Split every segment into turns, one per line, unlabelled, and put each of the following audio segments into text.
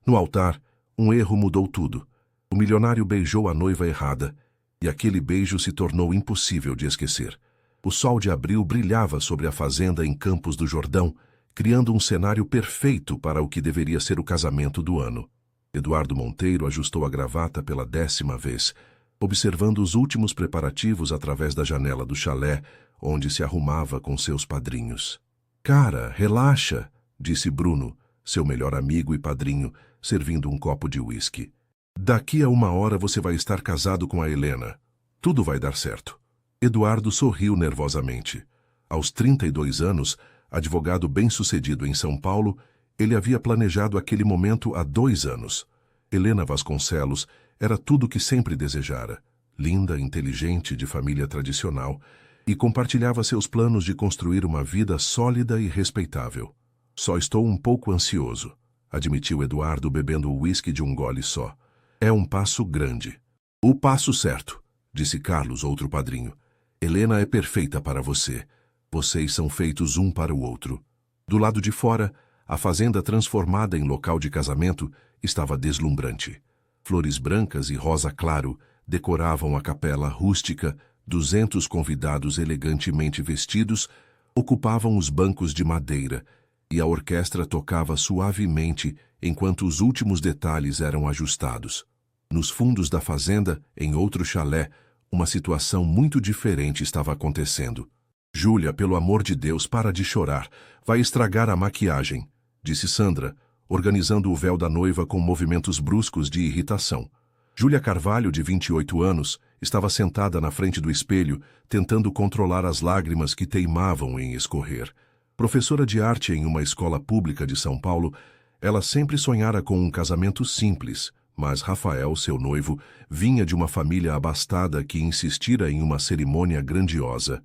No altar, um erro mudou tudo. O milionário beijou a noiva errada, e aquele beijo se tornou impossível de esquecer. O sol de abril brilhava sobre a fazenda em Campos do Jordão, criando um cenário perfeito para o que deveria ser o casamento do ano. Eduardo Monteiro ajustou a gravata pela 10ª vez, observando os últimos preparativos através da janela do chalé, onde se arrumava com seus padrinhos. "Cara, relaxa", disse Bruno, seu melhor amigo e padrinho, servindo um copo de uísque. "Daqui a 1 hora você vai estar casado com a Helena. Tudo vai dar certo." Eduardo sorriu nervosamente. Aos 32 anos, advogado bem-sucedido em São Paulo, ele havia planejado aquele momento há 2 anos. Helena Vasconcelos era tudo o que sempre desejara. Linda, inteligente, de família tradicional, e compartilhava seus planos de construir uma vida sólida e respeitável. "Só estou um pouco ansioso", admitiu Eduardo bebendo o uísque de um gole só. "É um passo grande." "O passo certo", disse Carlos, outro padrinho. "Helena é perfeita para você. Vocês são feitos um para o outro." Do lado de fora, a fazenda transformada em local de casamento estava deslumbrante. Flores brancas e rosa claro decoravam a capela rústica. 200 convidados elegantemente vestidos ocupavam os bancos de madeira, e a orquestra tocava suavemente enquanto os últimos detalhes eram ajustados. Nos fundos da fazenda, em outro chalé, uma situação muito diferente estava acontecendo. "Júlia, pelo amor de Deus, para de chorar. Vai estragar a maquiagem", disse Sandra, organizando o véu da noiva com movimentos bruscos de irritação. Júlia Carvalho, de 28 anos, estava sentada na frente do espelho, tentando controlar as lágrimas que teimavam em escorrer. Professora de arte em uma escola pública de São Paulo, ela sempre sonhara com um casamento simples, mas Rafael, seu noivo, vinha de uma família abastada que insistira em uma cerimônia grandiosa.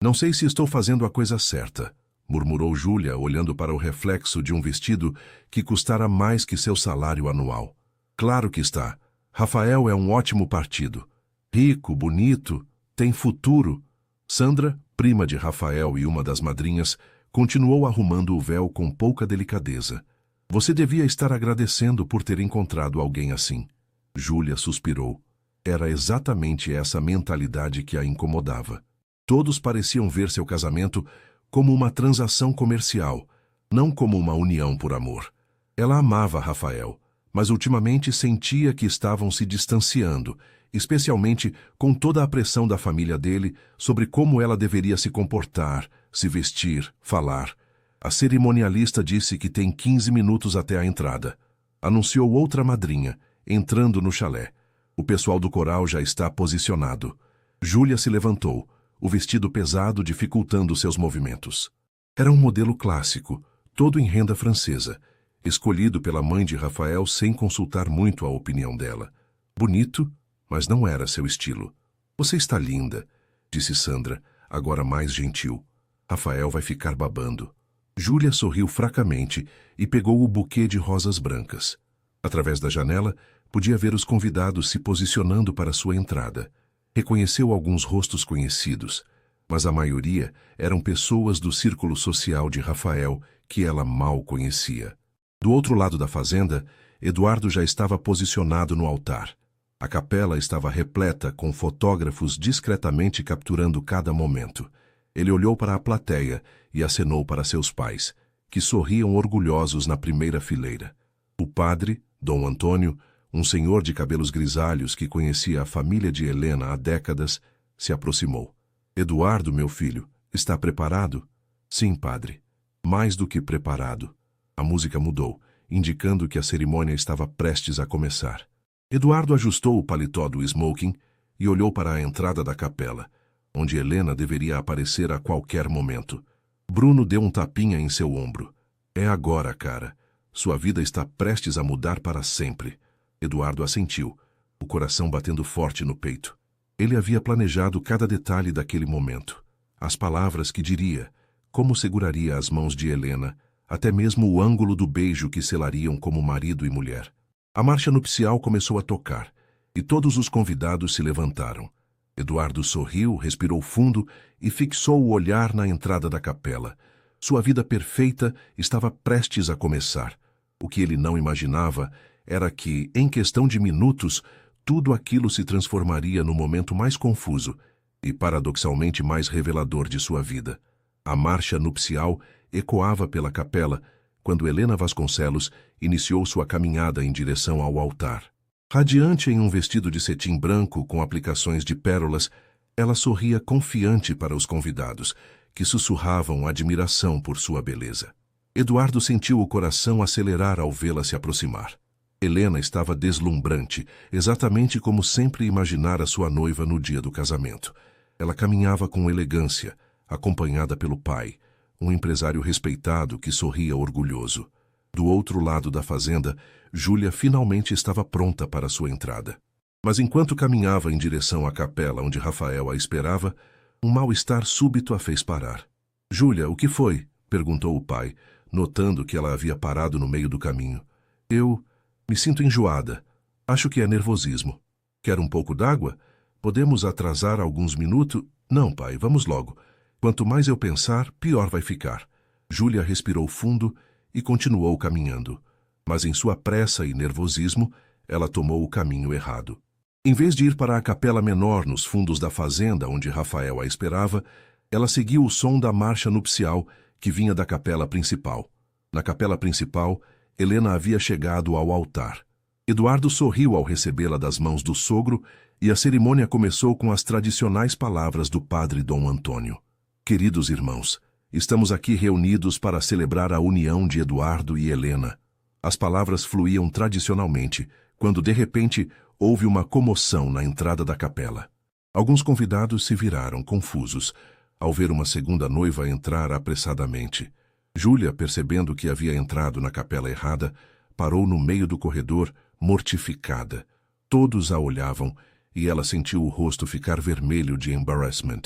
Não sei se estou fazendo a coisa certa", murmurou Júlia, olhando para o reflexo de um vestido que custara mais que seu salário anual. "Claro que está. Rafael é um ótimo partido. Rico, bonito, tem futuro." Sandra, prima de Rafael e uma das madrinhas, continuou arrumando o véu com pouca delicadeza. "Você devia estar agradecendo por ter encontrado alguém assim." Júlia suspirou. Era exatamente essa mentalidade que a incomodava. Todos pareciam ver seu casamento como uma transação comercial, não como uma união por amor. Ela amava Rafael, mas ultimamente sentia que estavam se distanciando, especialmente com toda a pressão da família dele sobre como ela deveria se comportar, se vestir, falar. A cerimonialista disse que tem 15 minutos até a entrada. Anunciou outra madrinha, entrando no chalé. O pessoal do coral já está posicionado. Júlia se levantou, o vestido pesado dificultando seus movimentos. Era um modelo clássico, todo em renda francesa, escolhido pela mãe de Rafael sem consultar muito a opinião dela. Bonito, mas não era seu estilo. "Você está linda", disse Sandra, agora mais gentil. "Rafael vai ficar babando." Júlia sorriu fracamente e pegou o buquê de rosas brancas. Através da janela, podia ver os convidados se posicionando para sua entrada. Reconheceu alguns rostos conhecidos, mas a maioria eram pessoas do círculo social de Rafael que ela mal conhecia. Do outro lado da fazenda, Eduardo já estava posicionado no altar. A capela estava repleta com fotógrafos discretamente capturando cada momento. Ele olhou para a plateia e acenou para seus pais, que sorriam orgulhosos na primeira fileira. O padre, Dom Antônio, um senhor de cabelos grisalhos que conhecia a família de Helena há décadas, se aproximou. "Eduardo, meu filho, está preparado?" "Sim, padre. Mais do que preparado." A música mudou, indicando que a cerimônia estava prestes a começar. Eduardo ajustou o paletó do smoking e olhou para a entrada da capela, onde Helena deveria aparecer a qualquer momento. Bruno deu um tapinha em seu ombro. "É agora, cara. Sua vida está prestes a mudar para sempre." Eduardo assentiu, o coração batendo forte no peito. Ele havia planejado cada detalhe daquele momento. As palavras que diria, como seguraria as mãos de Helena, até mesmo o ângulo do beijo que selariam como marido e mulher. A marcha nupcial começou a tocar, e todos os convidados se levantaram. Eduardo sorriu, respirou fundo e fixou o olhar na entrada da capela. Sua vida perfeita estava prestes a começar. O que ele não imaginava era que, em questão de minutos, tudo aquilo se transformaria no momento mais confuso e, paradoxalmente, mais revelador de sua vida. A marcha nupcial ecoava pela capela quando Helena Vasconcelos iniciou sua caminhada em direção ao altar. Radiante em um vestido de cetim branco com aplicações de pérolas, ela sorria confiante para os convidados, que sussurravam admiração por sua beleza. Eduardo sentiu o coração acelerar ao vê-la se aproximar. Helena estava deslumbrante, exatamente como sempre imaginara sua noiva no dia do casamento. Ela caminhava com elegância, acompanhada pelo pai, um empresário respeitado que sorria orgulhoso. Do outro lado da fazenda, Júlia finalmente estava pronta para sua entrada. Mas enquanto caminhava em direção à capela onde Rafael a esperava, um mal-estar súbito a fez parar. — Júlia, o que foi? Perguntou o pai, notando que ela havia parado no meio do caminho. — Eu me sinto enjoada. Acho que é nervosismo. Quer um pouco d'água? Podemos atrasar alguns minutos? Não, pai, vamos logo. Quanto mais eu pensar, pior vai ficar. Júlia respirou fundo e continuou caminhando. Mas em sua pressa e nervosismo, ela tomou o caminho errado. Em vez de ir para a capela menor nos fundos da fazenda onde Rafael a esperava, ela seguiu o som da marcha nupcial que vinha da capela principal. Na capela principal, Helena havia chegado ao altar. Eduardo sorriu ao recebê-la das mãos do sogro e a cerimônia começou com as tradicionais palavras do padre Dom Antônio. Queridos irmãos, estamos aqui reunidos para celebrar a união de Eduardo e Helena. As palavras fluíam tradicionalmente, quando de repente houve uma comoção na entrada da capela. Alguns convidados se viraram, confusos, ao ver uma segunda noiva entrar apressadamente. Júlia, percebendo que havia entrado na capela errada, parou no meio do corredor, mortificada. Todos a olhavam e ela sentiu o rosto ficar vermelho de embarrassment.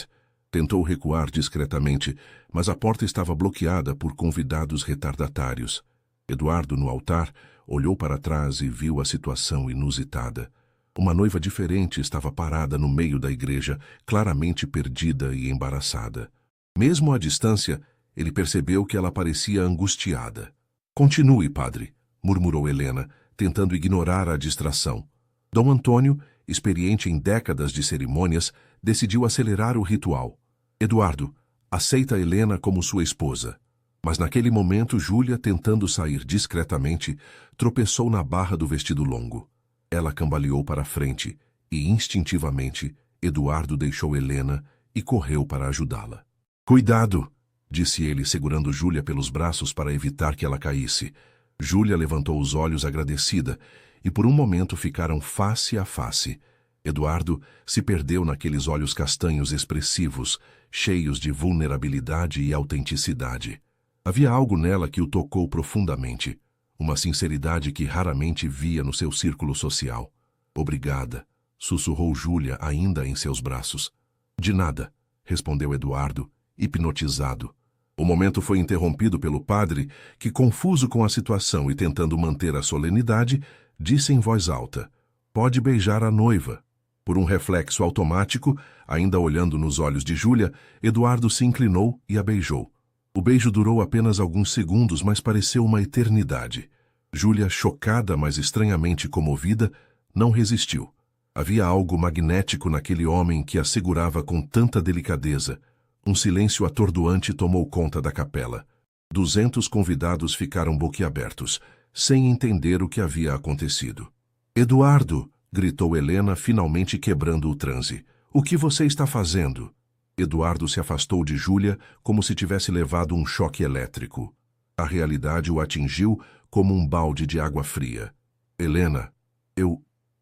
Tentou recuar discretamente, mas a porta estava bloqueada por convidados retardatários. Eduardo, no altar, olhou para trás e viu a situação inusitada. Uma noiva diferente estava parada no meio da igreja, claramente perdida e embaraçada. Mesmo à distância, ele percebeu que ela parecia angustiada. — Continue, padre, murmurou Helena, tentando ignorar a distração. Dom Antônio, experiente em décadas de cerimônias, decidiu acelerar o ritual. — Eduardo, aceita Helena como sua esposa. Mas naquele momento, Júlia, tentando sair discretamente, tropeçou na barra do vestido longo. Ela cambaleou para a frente e, instintivamente, Eduardo deixou Helena e correu para ajudá-la. — Cuidado! Disse ele, segurando Júlia pelos braços para evitar que ela caísse. Júlia levantou os olhos agradecida e por um momento ficaram face a face. Eduardo se perdeu naqueles olhos castanhos expressivos, cheios de vulnerabilidade e autenticidade. Havia algo nela que o tocou profundamente, uma sinceridade que raramente via no seu círculo social. — Obrigada, sussurrou Júlia ainda em seus braços. — De nada, respondeu Eduardo, hipnotizado. O momento foi interrompido pelo padre, que, confuso com a situação e tentando manter a solenidade, disse em voz alta: — Pode beijar a noiva. Por um reflexo automático, ainda olhando nos olhos de Júlia, Eduardo se inclinou e a beijou. O beijo durou apenas alguns segundos, mas pareceu uma eternidade. Júlia, chocada, mas estranhamente comovida, não resistiu. Havia algo magnético naquele homem que a segurava com tanta delicadeza. Um silêncio atordoante tomou conta da capela. 200 convidados ficaram boquiabertos, sem entender o que havia acontecido. — Eduardo! Gritou Helena, finalmente quebrando o transe. — O que você está fazendo? Eduardo se afastou de Júlia como se tivesse levado um choque elétrico. A realidade o atingiu como um balde de água fria. — Helena,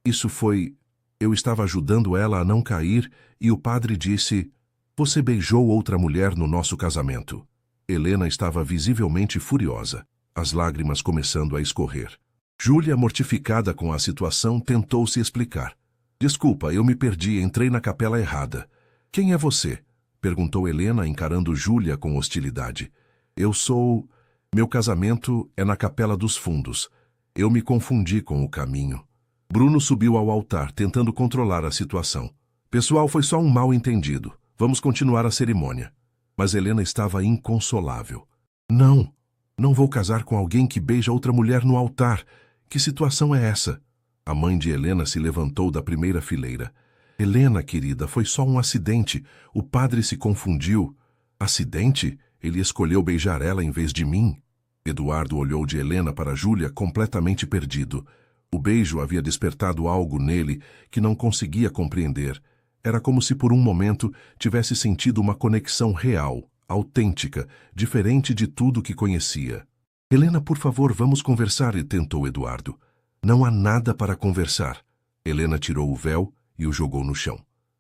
isso foi... Eu estava ajudando ela a não cair e o padre disse... Você beijou outra mulher no nosso casamento. Helena estava visivelmente furiosa, as lágrimas começando a escorrer. Júlia, mortificada com a situação, tentou se explicar. — Desculpa, eu me perdi, entrei na capela errada. — Quem é você? Perguntou Helena, encarando Júlia com hostilidade. — Eu sou... Meu casamento é na capela dos fundos. Eu me confundi com o caminho. Bruno subiu ao altar, tentando controlar a situação. — Pessoal, foi só um mal-entendido. Vamos continuar a cerimônia. Mas Helena estava inconsolável. — Não! Não vou casar com alguém que beija outra mulher no altar. Que situação é essa? A mãe de Helena se levantou da primeira fileira. Helena, querida, foi só um acidente. O padre se confundiu. Acidente? Ele escolheu beijar ela em vez de mim. Eduardo olhou de Helena para Júlia completamente perdido. O beijo havia despertado algo nele que não conseguia compreender. Era como se por um momento tivesse sentido uma conexão real, autêntica, diferente de tudo que conhecia. Helena, por favor, vamos conversar, tentou Eduardo. Não há nada para conversar. Helena tirou o véu e o jogou no chão.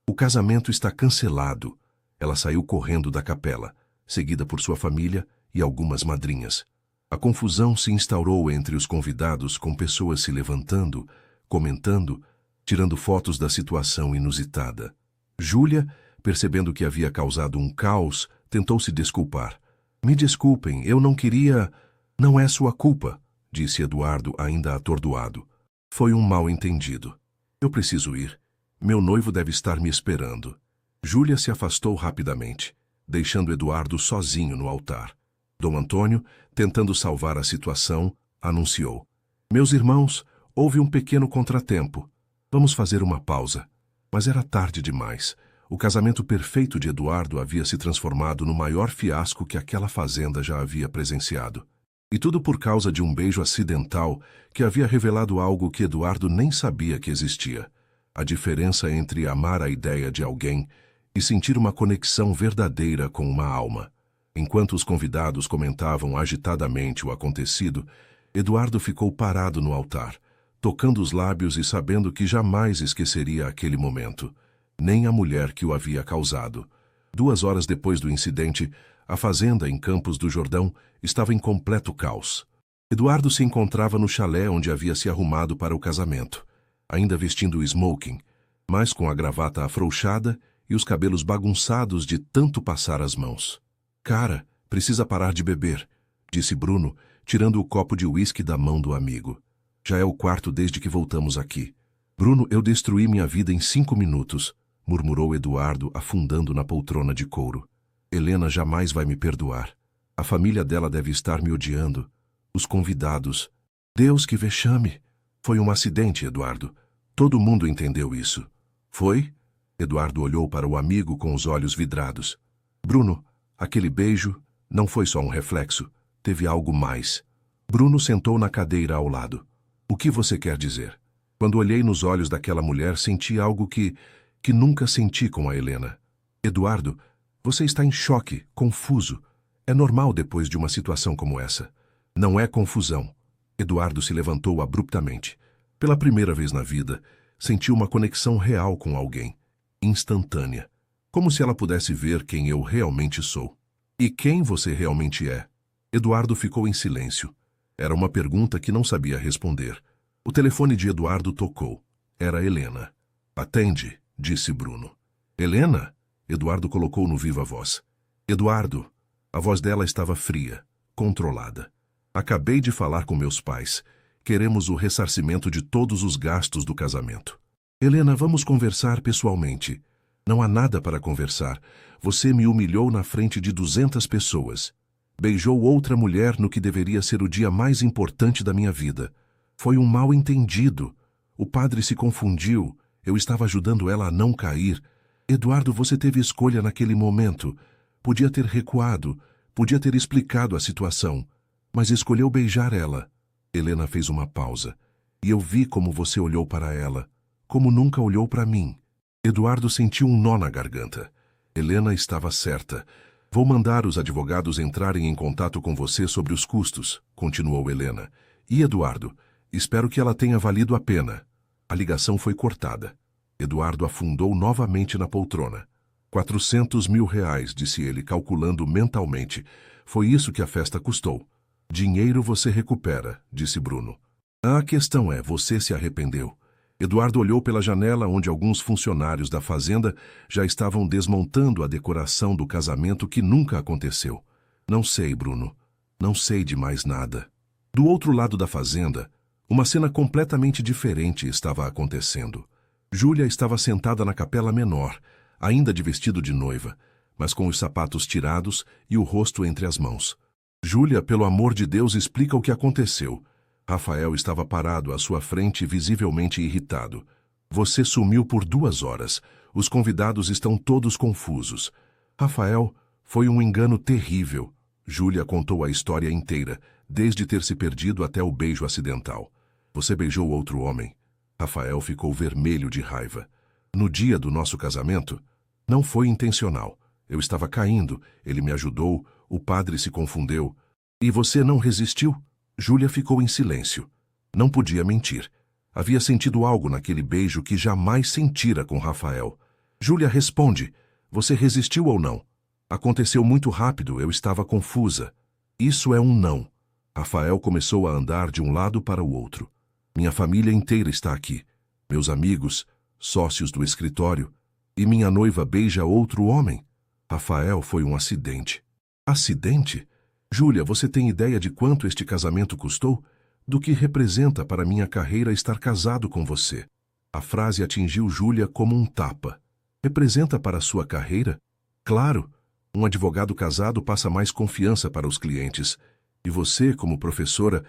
O casamento está cancelado. Ela saiu correndo da capela, seguida por sua família e algumas madrinhas. A confusão se instaurou entre os convidados, com pessoas se levantando, comentando, tirando fotos da situação inusitada. Júlia, percebendo que havia causado um caos, tentou se desculpar. Me desculpem, eu não queria... Não é sua culpa, disse Eduardo, ainda atordoado. Foi um mal-entendido. Eu preciso ir. Meu noivo deve estar me esperando. Júlia se afastou rapidamente, deixando Eduardo sozinho no altar. Dom Antônio, tentando salvar a situação, anunciou. Meus irmãos, houve um pequeno contratempo. Vamos fazer uma pausa. Mas era tarde demais. O casamento perfeito de Eduardo havia se transformado no maior fiasco que aquela fazenda já havia presenciado. E tudo por causa de um beijo acidental que havia revelado algo que Eduardo nem sabia que existia. A diferença entre amar a ideia de alguém e sentir uma conexão verdadeira com uma alma. Enquanto os convidados comentavam agitadamente o acontecido, Eduardo ficou parado no altar, tocando os lábios e sabendo que jamais esqueceria aquele momento, nem a mulher que o havia causado. 2 horas depois do incidente, a fazenda em Campos do Jordão estava em completo caos. Eduardo se encontrava no chalé onde havia se arrumado para o casamento, ainda vestindo o smoking, mas com a gravata afrouxada e os cabelos bagunçados de tanto passar as mãos. Cara, precisa parar de beber, disse Bruno, tirando o copo de uísque da mão do amigo. Já é o quarto desde que voltamos aqui. Bruno, eu destruí minha vida em 5 minutos, murmurou Eduardo, afundando na poltrona de couro. Helena jamais vai me perdoar. A família dela deve estar me odiando. Os convidados. Deus, que vexame! Foi um acidente, Eduardo. Todo mundo entendeu isso. Foi? Eduardo olhou para o amigo com os olhos vidrados. Bruno, aquele beijo não foi só um reflexo. Teve algo mais. Bruno sentou na cadeira ao lado. O que você quer dizer? Quando olhei nos olhos daquela mulher, senti algo que nunca senti com a Helena. Eduardo, você está em choque, confuso. É normal depois de uma situação como essa. Não é confusão. Eduardo se levantou abruptamente. Pela primeira vez na vida, sentiu uma conexão real com alguém. Instantânea. Como se ela pudesse ver quem eu realmente sou. E quem você realmente é? Eduardo ficou em silêncio. Era uma pergunta que não sabia responder. O telefone de Eduardo tocou. Era Helena. Atende, disse Bruno. Helena? Eduardo colocou no viva voz. Eduardo. A voz dela estava fria, controlada. Acabei de falar com meus pais. Queremos o ressarcimento de todos os gastos do casamento. Helena, vamos conversar pessoalmente. Não há nada para conversar. Você me humilhou na frente de 200 pessoas. Beijou outra mulher no que deveria ser o dia mais importante da minha vida. Foi um mal-entendido. O padre se confundiu. Eu estava ajudando ela a não cair. Eduardo, você teve escolha naquele momento. Podia ter recuado, podia ter explicado a situação, mas escolheu beijar ela. Helena fez uma pausa, e eu vi como você olhou para ela, como nunca olhou para mim. Eduardo sentiu um nó na garganta. Helena estava certa. Vou mandar os advogados entrarem em contato com você sobre os custos, continuou Helena. E Eduardo, espero que ela tenha valido a pena. A ligação foi cortada. Eduardo afundou novamente na poltrona. 400 mil reais, disse ele, calculando mentalmente. Foi isso que a festa custou. Dinheiro você recupera, disse Bruno. A questão é, você se arrependeu. Eduardo olhou pela janela onde alguns funcionários da fazenda já estavam desmontando a decoração do casamento que nunca aconteceu. Não sei, Bruno. Não sei de mais nada. Do outro lado da fazenda, uma cena completamente diferente estava acontecendo. Júlia estava sentada na capela menor, ainda de vestido de noiva, mas com os sapatos tirados e o rosto entre as mãos. Júlia, pelo amor de Deus, explica o que aconteceu. Rafael estava parado à sua frente, visivelmente irritado. Você sumiu por 2 horas. Os convidados estão todos confusos. Rafael, foi um engano terrível. Júlia contou a história inteira, desde ter se perdido até o beijo acidental. Você beijou outro homem. Rafael ficou vermelho de raiva. No dia do nosso casamento? Não foi intencional. Eu estava caindo, ele me ajudou, o padre se confundeu. E você não resistiu? Júlia ficou em silêncio. Não podia mentir. Havia sentido algo naquele beijo que jamais sentira com Rafael. Júlia, responde. Você resistiu ou não? Aconteceu muito rápido, eu estava confusa. Isso é um não. Rafael começou a andar de um lado para o outro. Minha família inteira está aqui. Meus amigos, sócios do escritório. E minha noiva beija outro homem. Rafael, foi um acidente. Acidente? Júlia, você tem ideia de quanto este casamento custou? Do que representa para minha carreira estar casado com você? A frase atingiu Júlia como um tapa. Representa para sua carreira? Claro, um advogado casado passa mais confiança para os clientes. E você, como professora,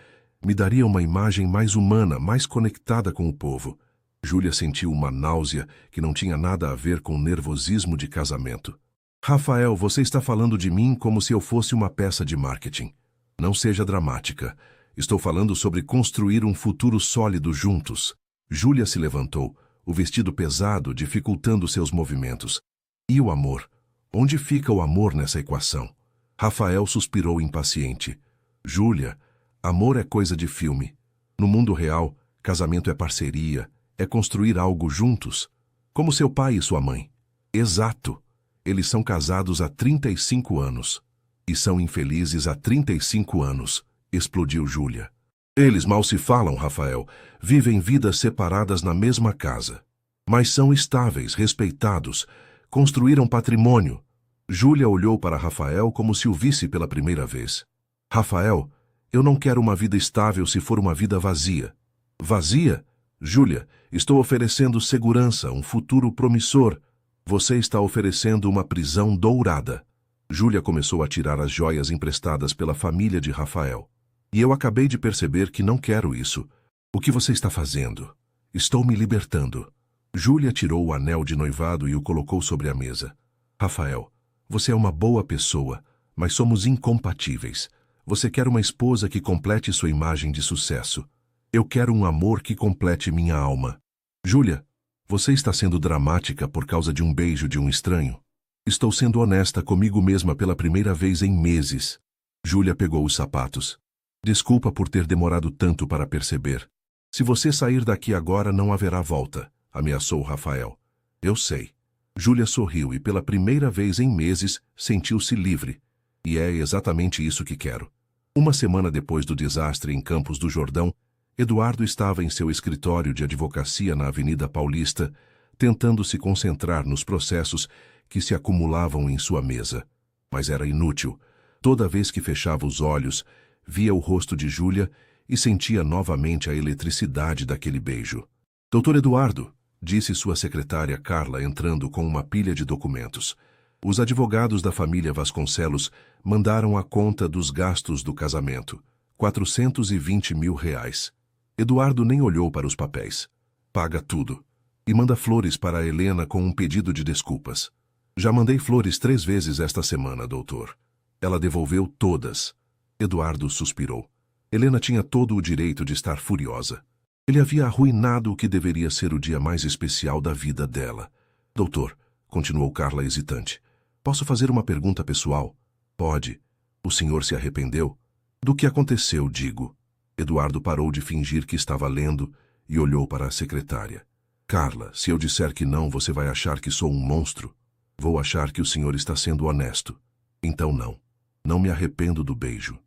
me daria uma imagem mais humana, mais conectada com o povo. Júlia sentiu uma náusea que não tinha nada a ver com nervosismo de casamento. Rafael, você está falando de mim como se eu fosse uma peça de marketing. Não seja dramática. Estou falando sobre construir um futuro sólido juntos. Júlia se levantou, o vestido pesado dificultando seus movimentos. E o amor? Onde fica o amor nessa equação? Rafael suspirou impaciente. Júlia, amor é coisa de filme. No mundo real, casamento é parceria, é construir algo juntos. Como seu pai e sua mãe. Exato. Eles são casados há 35 anos. E são infelizes há 35 anos, explodiu Júlia. Eles mal se falam, Rafael. Vivem vidas separadas na mesma casa. Mas são estáveis, respeitados. Construíram patrimônio. Júlia olhou para Rafael como se o visse pela primeira vez. Rafael, eu não quero uma vida estável se for uma vida vazia. Vazia? Júlia, estou oferecendo segurança, um futuro promissor. Você está oferecendo uma prisão dourada. Júlia começou a tirar as joias emprestadas pela família de Rafael. E eu acabei de perceber que não quero isso. O que você está fazendo? Estou me libertando. Júlia tirou o anel de noivado e o colocou sobre a mesa. Rafael, você é uma boa pessoa, mas somos incompatíveis. Você quer uma esposa que complete sua imagem de sucesso. Eu quero um amor que complete minha alma. Júlia, você está sendo dramática por causa de um beijo de um estranho? Estou sendo honesta comigo mesma pela primeira vez em meses. Júlia pegou os sapatos. Desculpa por ter demorado tanto para perceber. Se você sair daqui agora, não haverá volta, ameaçou Rafael. Eu sei. Júlia sorriu e pela primeira vez em meses sentiu-se livre. E é exatamente isso que quero. Uma semana depois do desastre em Campos do Jordão, Eduardo estava em seu escritório de advocacia na Avenida Paulista, tentando se concentrar nos processos que se acumulavam em sua mesa. Mas era inútil. Toda vez que fechava os olhos, via o rosto de Júlia e sentia novamente a eletricidade daquele beijo. Doutor Eduardo, disse sua secretária Carla entrando com uma pilha de documentos. Os advogados da família Vasconcelos mandaram a conta dos gastos do casamento. 420 mil reais. Eduardo nem olhou para os papéis. Paga tudo. E manda flores para a Helena com um pedido de desculpas. Já mandei flores 3 vezes esta semana, doutor. Ela devolveu todas. Eduardo suspirou. Helena tinha todo o direito de estar furiosa. Ele havia arruinado o que deveria ser o dia mais especial da vida dela. Doutor, continuou Carla hesitante, posso fazer uma pergunta pessoal? Pode. O senhor se arrependeu? Do que aconteceu, digo. Eduardo parou de fingir que estava lendo e olhou para a secretária. Carla, se eu disser que não, você vai achar que sou um monstro. Vou achar que o senhor está sendo honesto. Então não. Não me arrependo do beijo.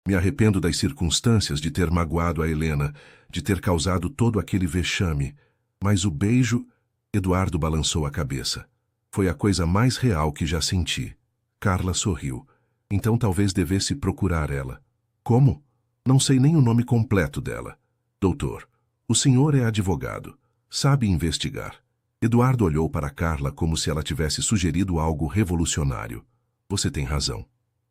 Me arrependo das circunstâncias de ter magoado a Helena, de ter causado todo aquele vexame. Mas o beijo... Eduardo balançou a cabeça. Foi a coisa mais real que já senti. Carla sorriu. Então talvez devesse procurar ela. Como? Não sei nem o nome completo dela. Doutor, o senhor é advogado. Sabe investigar. Eduardo olhou para Carla como se ela tivesse sugerido algo revolucionário. Você tem razão.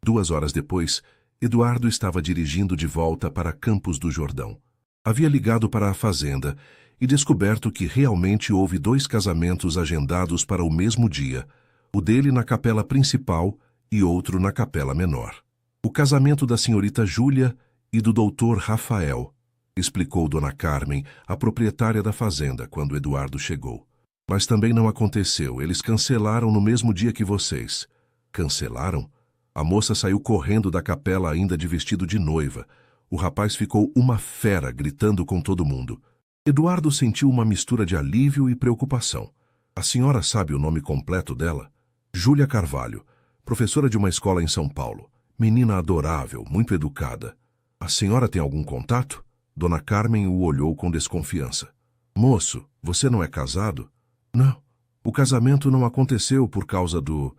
2 horas depois, Eduardo estava dirigindo de volta para Campos do Jordão. Havia ligado para a fazenda e descoberto que realmente houve 2 casamentos agendados para o mesmo dia, o dele na capela principal e outro na capela menor. O casamento da senhorita Júlia e do doutor Rafael, explicou Dona Carmen, a proprietária da fazenda, quando Eduardo chegou. Mas também não aconteceu, eles cancelaram no mesmo dia que vocês. Cancelaram? A moça saiu correndo da capela ainda de vestido de noiva. O rapaz ficou uma fera, gritando com todo mundo. Eduardo sentiu uma mistura de alívio e preocupação. A senhora sabe o nome completo dela? Júlia Carvalho, professora de uma escola em São Paulo. Menina adorável, muito educada. A senhora tem algum contato? Dona Carmen o olhou com desconfiança. Moço, você não é casado? Não. O casamento não aconteceu por causa do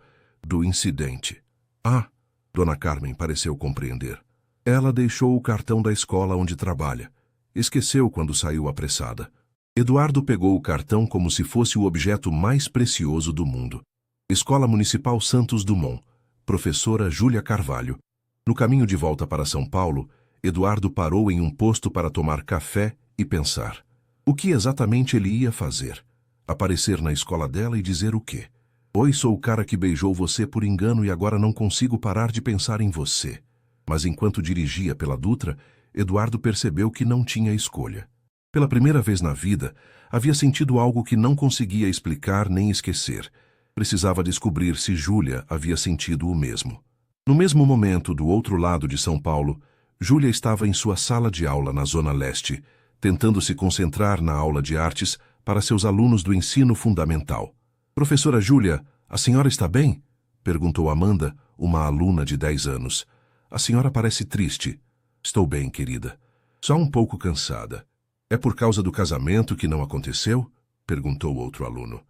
incidente. Ah, Dona Carmen pareceu compreender. Ela deixou o cartão da escola onde trabalha. Esqueceu quando saiu apressada. Eduardo pegou o cartão como se fosse o objeto mais precioso do mundo. Escola Municipal Santos Dumont. Professora Júlia Carvalho. No caminho de volta para São Paulo, Eduardo parou em um posto para tomar café e pensar. O que exatamente ele ia fazer? Aparecer na escola dela e dizer o quê? Oi, sou o cara que beijou você por engano e agora não consigo parar de pensar em você. Mas enquanto dirigia pela Dutra, Eduardo percebeu que não tinha escolha. Pela primeira vez na vida, havia sentido algo que não conseguia explicar nem esquecer. Precisava descobrir se Júlia havia sentido o mesmo. No mesmo momento, do outro lado de São Paulo, Júlia estava em sua sala de aula na Zona Leste, tentando se concentrar na aula de artes para seus alunos do ensino fundamental. Professora Júlia, a senhora está bem? Perguntou Amanda, uma aluna de 10 anos. A senhora parece triste. Estou bem, querida. Só um pouco cansada. É por causa do casamento que não aconteceu? Perguntou outro aluno.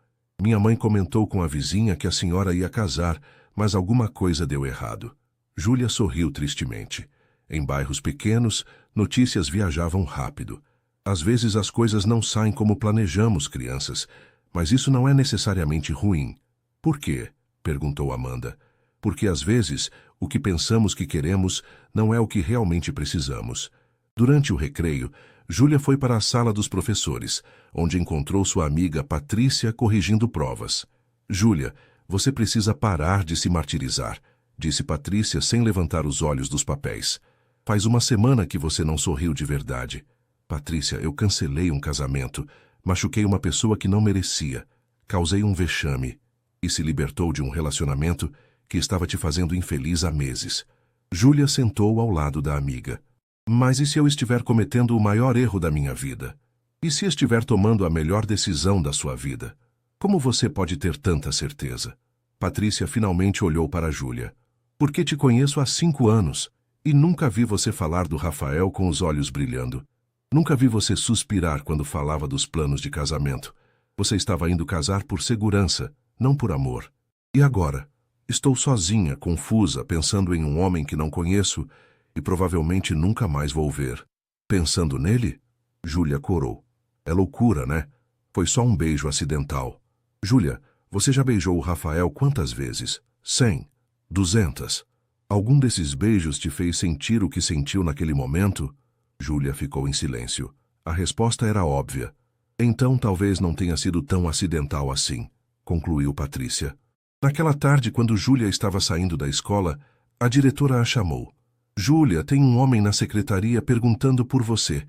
Minha mãe comentou com a vizinha que a senhora ia casar, mas alguma coisa deu errado. Júlia sorriu tristemente. Em bairros pequenos, notícias viajavam rápido. Às vezes as coisas não saem como planejamos, crianças, mas isso não é necessariamente ruim. Por quê? Perguntou Amanda. Porque às vezes o que pensamos que queremos não é o que realmente precisamos. Durante o recreio, Júlia foi para a sala dos professores, onde encontrou sua amiga Patrícia corrigindo provas. Júlia, você precisa parar de se martirizar, disse Patrícia sem levantar os olhos dos papéis. Faz uma semana que você não sorriu de verdade. Patrícia, eu cancelei um casamento, machuquei uma pessoa que não merecia, causei um vexame e se libertou de um relacionamento que estava te fazendo infeliz há meses. Júlia sentou ao lado da amiga. Mas e se eu estiver cometendo o maior erro da minha vida? E se estiver tomando a melhor decisão da sua vida? Como você pode ter tanta certeza? Patrícia finalmente olhou para Júlia. Porque te conheço há 5 anos e nunca vi você falar do Rafael com os olhos brilhando. Nunca vi você suspirar quando falava dos planos de casamento. Você estava indo casar por segurança, não por amor. E agora? Estou sozinha, confusa, pensando em um homem que não conheço e provavelmente nunca mais vou ver. Pensando nele? Júlia corou. É loucura, né? Foi só um beijo acidental. Júlia, você já beijou o Rafael quantas vezes? 100? 200? Algum desses beijos te fez sentir o que sentiu naquele momento? Júlia ficou em silêncio. A resposta era óbvia. Então talvez não tenha sido tão acidental assim, concluiu Patrícia. Naquela tarde, quando Júlia estava saindo da escola, a diretora a chamou. Júlia, tem um homem na secretaria perguntando por você.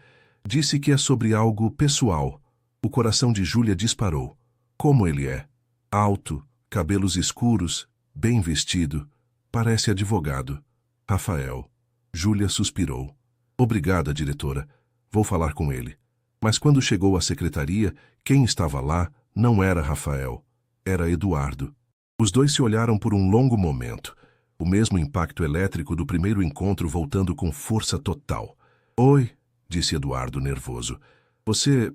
Disse que é sobre algo pessoal. O coração de Júlia disparou. Como ele é? Alto, cabelos escuros, bem vestido. Parece advogado. Rafael. Júlia suspirou. Obrigada, diretora. Vou falar com ele. Mas quando chegou à secretaria, quem estava lá não era Rafael. Era Eduardo. Os dois se olharam por um longo momento. O mesmo impacto elétrico do primeiro encontro voltando com força total. Oi, disse Eduardo nervoso. Você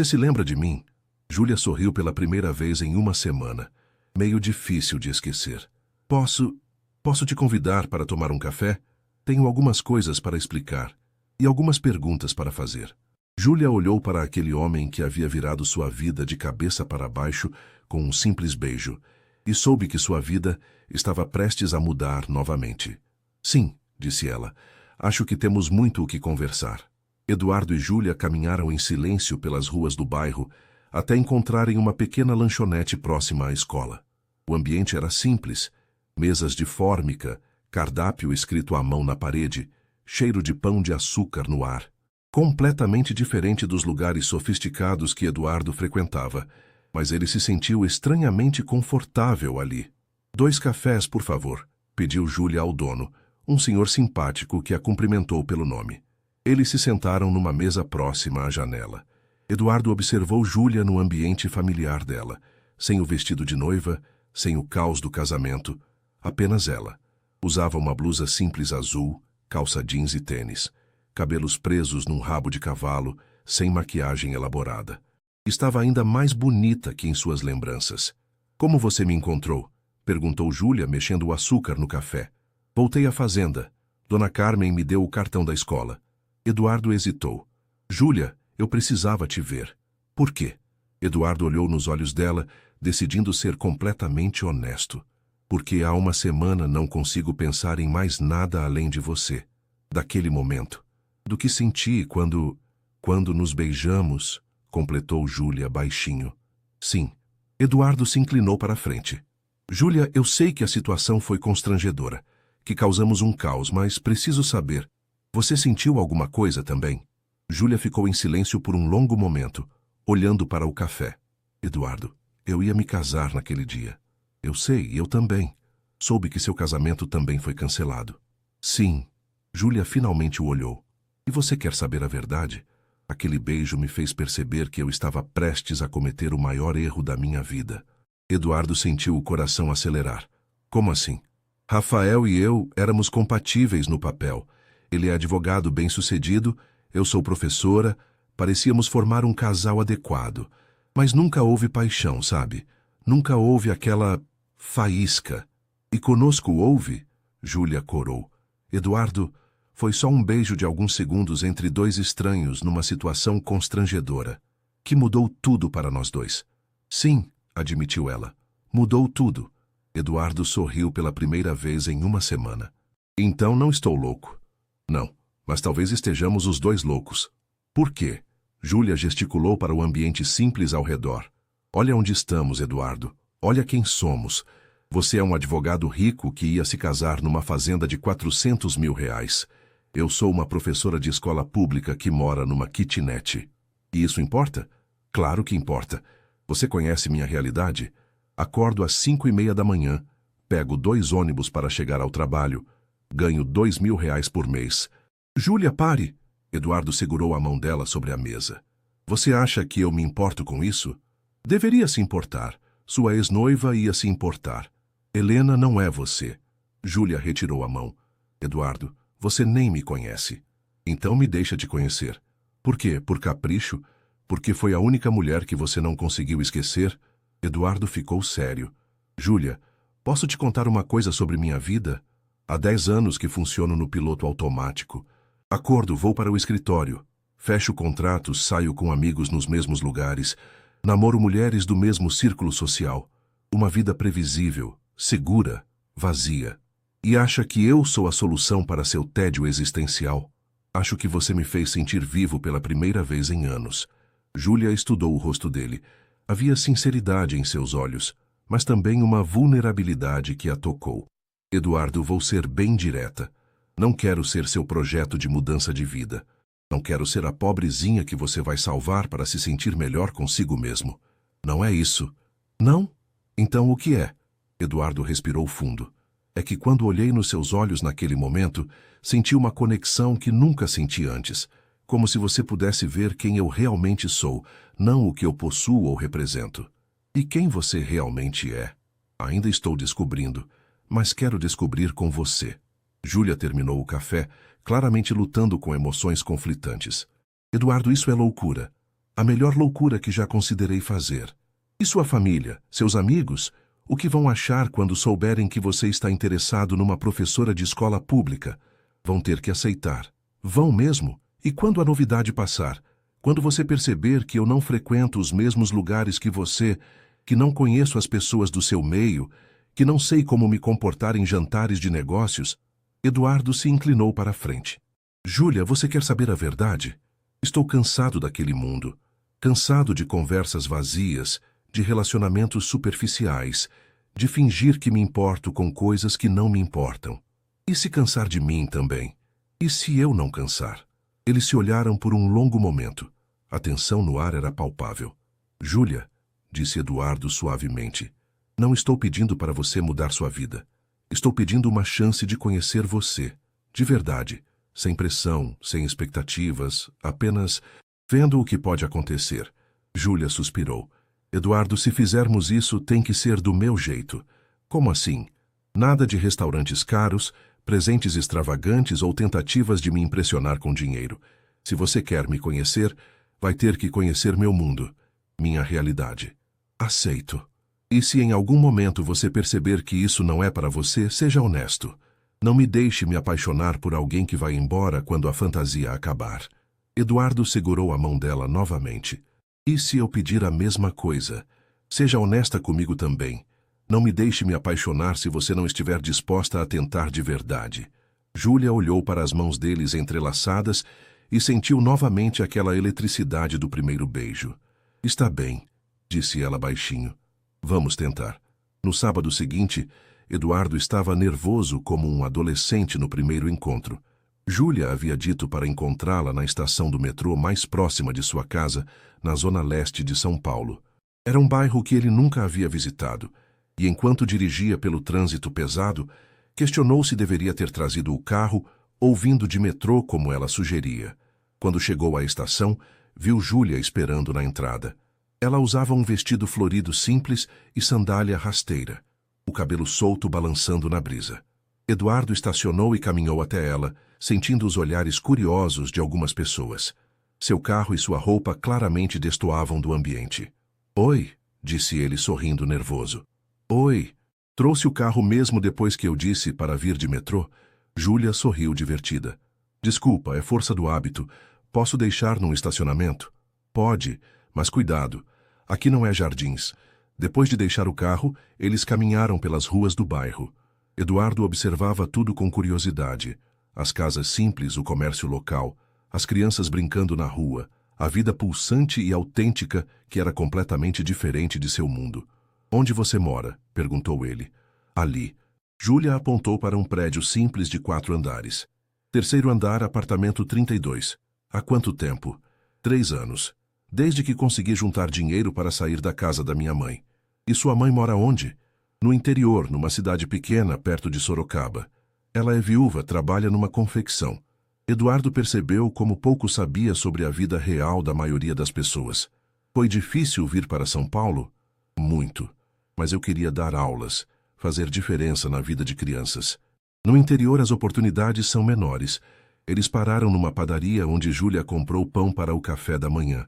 se lembra de mim? Júlia sorriu pela primeira vez em uma semana. Meio difícil de esquecer. Posso te convidar para tomar um café? Tenho algumas coisas para explicar e algumas perguntas para fazer. Júlia olhou para aquele homem que havia virado sua vida de cabeça para baixo com um simples beijo e soube que sua vida estava prestes a mudar novamente. Sim, disse ela. Acho que temos muito o que conversar. Eduardo e Júlia caminharam em silêncio pelas ruas do bairro até encontrarem uma pequena lanchonete próxima à escola. O ambiente era simples, mesas de fórmica, cardápio escrito à mão na parede, cheiro de pão de açúcar no ar. Completamente diferente dos lugares sofisticados que Eduardo frequentava, mas ele se sentiu estranhamente confortável ali. 2 cafés, por favor, pediu Júlia ao dono, um senhor simpático que a cumprimentou pelo nome. Eles se sentaram numa mesa próxima à janela. Eduardo observou Júlia no ambiente familiar dela, sem o vestido de noiva, sem o caos do casamento, apenas ela. Usava uma blusa simples azul, calça jeans e tênis, cabelos presos num rabo de cavalo, sem maquiagem elaborada. Estava ainda mais bonita que em suas lembranças. Como você me encontrou? Perguntou Júlia, mexendo o açúcar no café. Voltei à fazenda. Dona Carmen me deu o cartão da escola. Eduardo hesitou. Júlia, eu precisava te ver. Por quê? Eduardo olhou nos olhos dela, decidindo ser completamente honesto. Porque há uma semana não consigo pensar em mais nada além de você. Daquele momento. Do que senti quando nos beijamos, completou Júlia baixinho. Sim. Eduardo se inclinou para a frente. Júlia, eu sei que a situação foi constrangedora, que causamos um caos, mas preciso saber. Você sentiu alguma coisa também? Júlia ficou em silêncio por um longo momento, olhando para o café. Eduardo, eu ia me casar naquele dia. Eu sei, eu também. Soube que seu casamento também foi cancelado. Sim. Júlia finalmente o olhou. E você quer saber a verdade? Aquele beijo me fez perceber que eu estava prestes a cometer o maior erro da minha vida. Eduardo sentiu o coração acelerar. Como assim? Rafael e eu éramos compatíveis no papel. Ele é advogado bem-sucedido, eu sou professora, parecíamos formar um casal adequado. Mas nunca houve paixão, sabe? Nunca houve aquela faísca. E conosco houve? Júlia corou. Eduardo, foi só um beijo de alguns segundos entre 2 estranhos numa situação constrangedora, que mudou tudo para nós 2. Sim, admitiu ela. Mudou tudo. Eduardo sorriu pela primeira vez em uma semana. Então não estou louco. Não, mas talvez estejamos os 2 loucos. Por quê? Júlia gesticulou para o ambiente simples ao redor. Olha onde estamos, Eduardo. Olha quem somos. Você é um advogado rico que ia se casar numa fazenda de 400 mil reais. Eu sou uma professora de escola pública que mora numa kitnet. E isso importa? Claro que importa. Você conhece minha realidade? Acordo às 5:30 da manhã, pego 2 ônibus para chegar ao trabalho, ganho 2.000 reais por mês. Júlia, pare! Eduardo segurou a mão dela sobre a mesa. Você acha que eu me importo com isso? Deveria se importar. Sua ex-noiva ia se importar. Helena não é você. Júlia retirou a mão. Eduardo, você nem me conhece. Então me deixa te conhecer. Por quê? Por capricho? Porque foi a única mulher que você não conseguiu esquecer? Eduardo ficou sério. Júlia, posso te contar uma coisa sobre minha vida? Há 10 anos que funciono no piloto automático. Acordo, vou para o escritório. Fecho contratos, saio com amigos nos mesmos lugares. Namoro mulheres do mesmo círculo social. Uma vida previsível, segura, vazia. E acha que eu sou a solução para seu tédio existencial? Acho que você me fez sentir vivo pela primeira vez em anos. Júlia estudou o rosto dele. Havia sinceridade em seus olhos, mas também uma vulnerabilidade que a tocou. Eduardo, vou ser bem direta. Não quero ser seu projeto de mudança de vida. Não quero ser a pobrezinha que você vai salvar para se sentir melhor consigo mesmo. Não é isso. Não? Então o que é? Eduardo respirou fundo. É que quando olhei nos seus olhos naquele momento, senti uma conexão que nunca senti antes. Como se você pudesse ver quem eu realmente sou, não o que eu possuo ou represento. E quem você realmente é? Ainda estou descobrindo, mas quero descobrir com você. Júlia terminou o café, claramente lutando com emoções conflitantes. Eduardo, isso é loucura. A melhor loucura que já considerei fazer. E sua família, seus amigos? O que vão achar quando souberem que você está interessado numa professora de escola pública? Vão ter que aceitar. Vão mesmo? E quando a novidade passar? Quando você perceber que eu não frequento os mesmos lugares que você, que não conheço as pessoas do seu meio, que não sei como me comportar em jantares de negócios? Eduardo se inclinou para a frente. Júlia, você quer saber a verdade? Estou cansado daquele mundo. Cansado de conversas vazias, de relacionamentos superficiais, de fingir que me importo com coisas que não me importam. E se cansar de mim também? E se eu não cansar? Eles se olharam por um longo momento. A tensão no ar era palpável. Júlia, disse Eduardo suavemente, não estou pedindo para você mudar sua vida. Estou pedindo uma chance de conhecer você, de verdade, sem pressão, sem expectativas, apenas vendo o que pode acontecer. Júlia suspirou. Eduardo, se fizermos isso, tem que ser do meu jeito. Como assim? Nada de restaurantes caros, presentes extravagantes ou tentativas de me impressionar com dinheiro. Se você quer me conhecer, vai ter que conhecer meu mundo, minha realidade. Aceito. E se em algum momento você perceber que isso não é para você, seja honesto. Não me deixe me apaixonar por alguém que vai embora quando a fantasia acabar. Eduardo segurou a mão dela novamente. E se eu pedir a mesma coisa? Seja honesta comigo também. Não me deixe me apaixonar se você não estiver disposta a tentar de verdade. Júlia olhou para as mãos deles entrelaçadas e sentiu novamente aquela eletricidade do primeiro beijo. Está bem, disse ela baixinho. Vamos tentar. No sábado seguinte, Eduardo estava nervoso como um adolescente no primeiro encontro. Júlia havia dito para encontrá-la na estação do metrô mais próxima de sua casa, na zona leste de São Paulo. Era um bairro que ele nunca havia visitado, e enquanto dirigia pelo trânsito pesado, questionou se deveria ter trazido o carro ou vindo de metrô como ela sugeria. Quando chegou à estação, viu Júlia esperando na entrada. Ela usava um vestido florido simples e sandália rasteira, o cabelo solto balançando na brisa. Eduardo estacionou e caminhou até ela, sentindo os olhares curiosos de algumas pessoas. Seu carro e sua roupa claramente destoavam do ambiente. Oi, disse ele sorrindo nervoso. Oi, trouxe o carro mesmo depois que eu disse para vir de metrô? Júlia sorriu divertida. Desculpa, é força do hábito. Posso deixar num estacionamento? Pode, mas cuidado. Aqui não é Jardins. Depois de deixar o carro, eles caminharam pelas ruas do bairro. Eduardo observava tudo com curiosidade. As casas simples, o comércio local, as crianças brincando na rua, a vida pulsante e autêntica que era completamente diferente de seu mundo. Onde você mora? Perguntou ele. Ali. Júlia apontou para um prédio simples de 4 andares. Terceiro andar, apartamento 32. Há quanto tempo? 3 anos. Desde que consegui juntar dinheiro para sair da casa da minha mãe. E sua mãe mora onde? No interior, numa cidade pequena, perto de Sorocaba. Ela é viúva, trabalha numa confecção. Eduardo percebeu como pouco sabia sobre a vida real da maioria das pessoas. Foi difícil vir para São Paulo? Muito. Mas eu queria dar aulas, fazer diferença na vida de crianças. No interior as oportunidades são menores. Eles pararam numa padaria onde Júlia comprou pão para o café da manhã.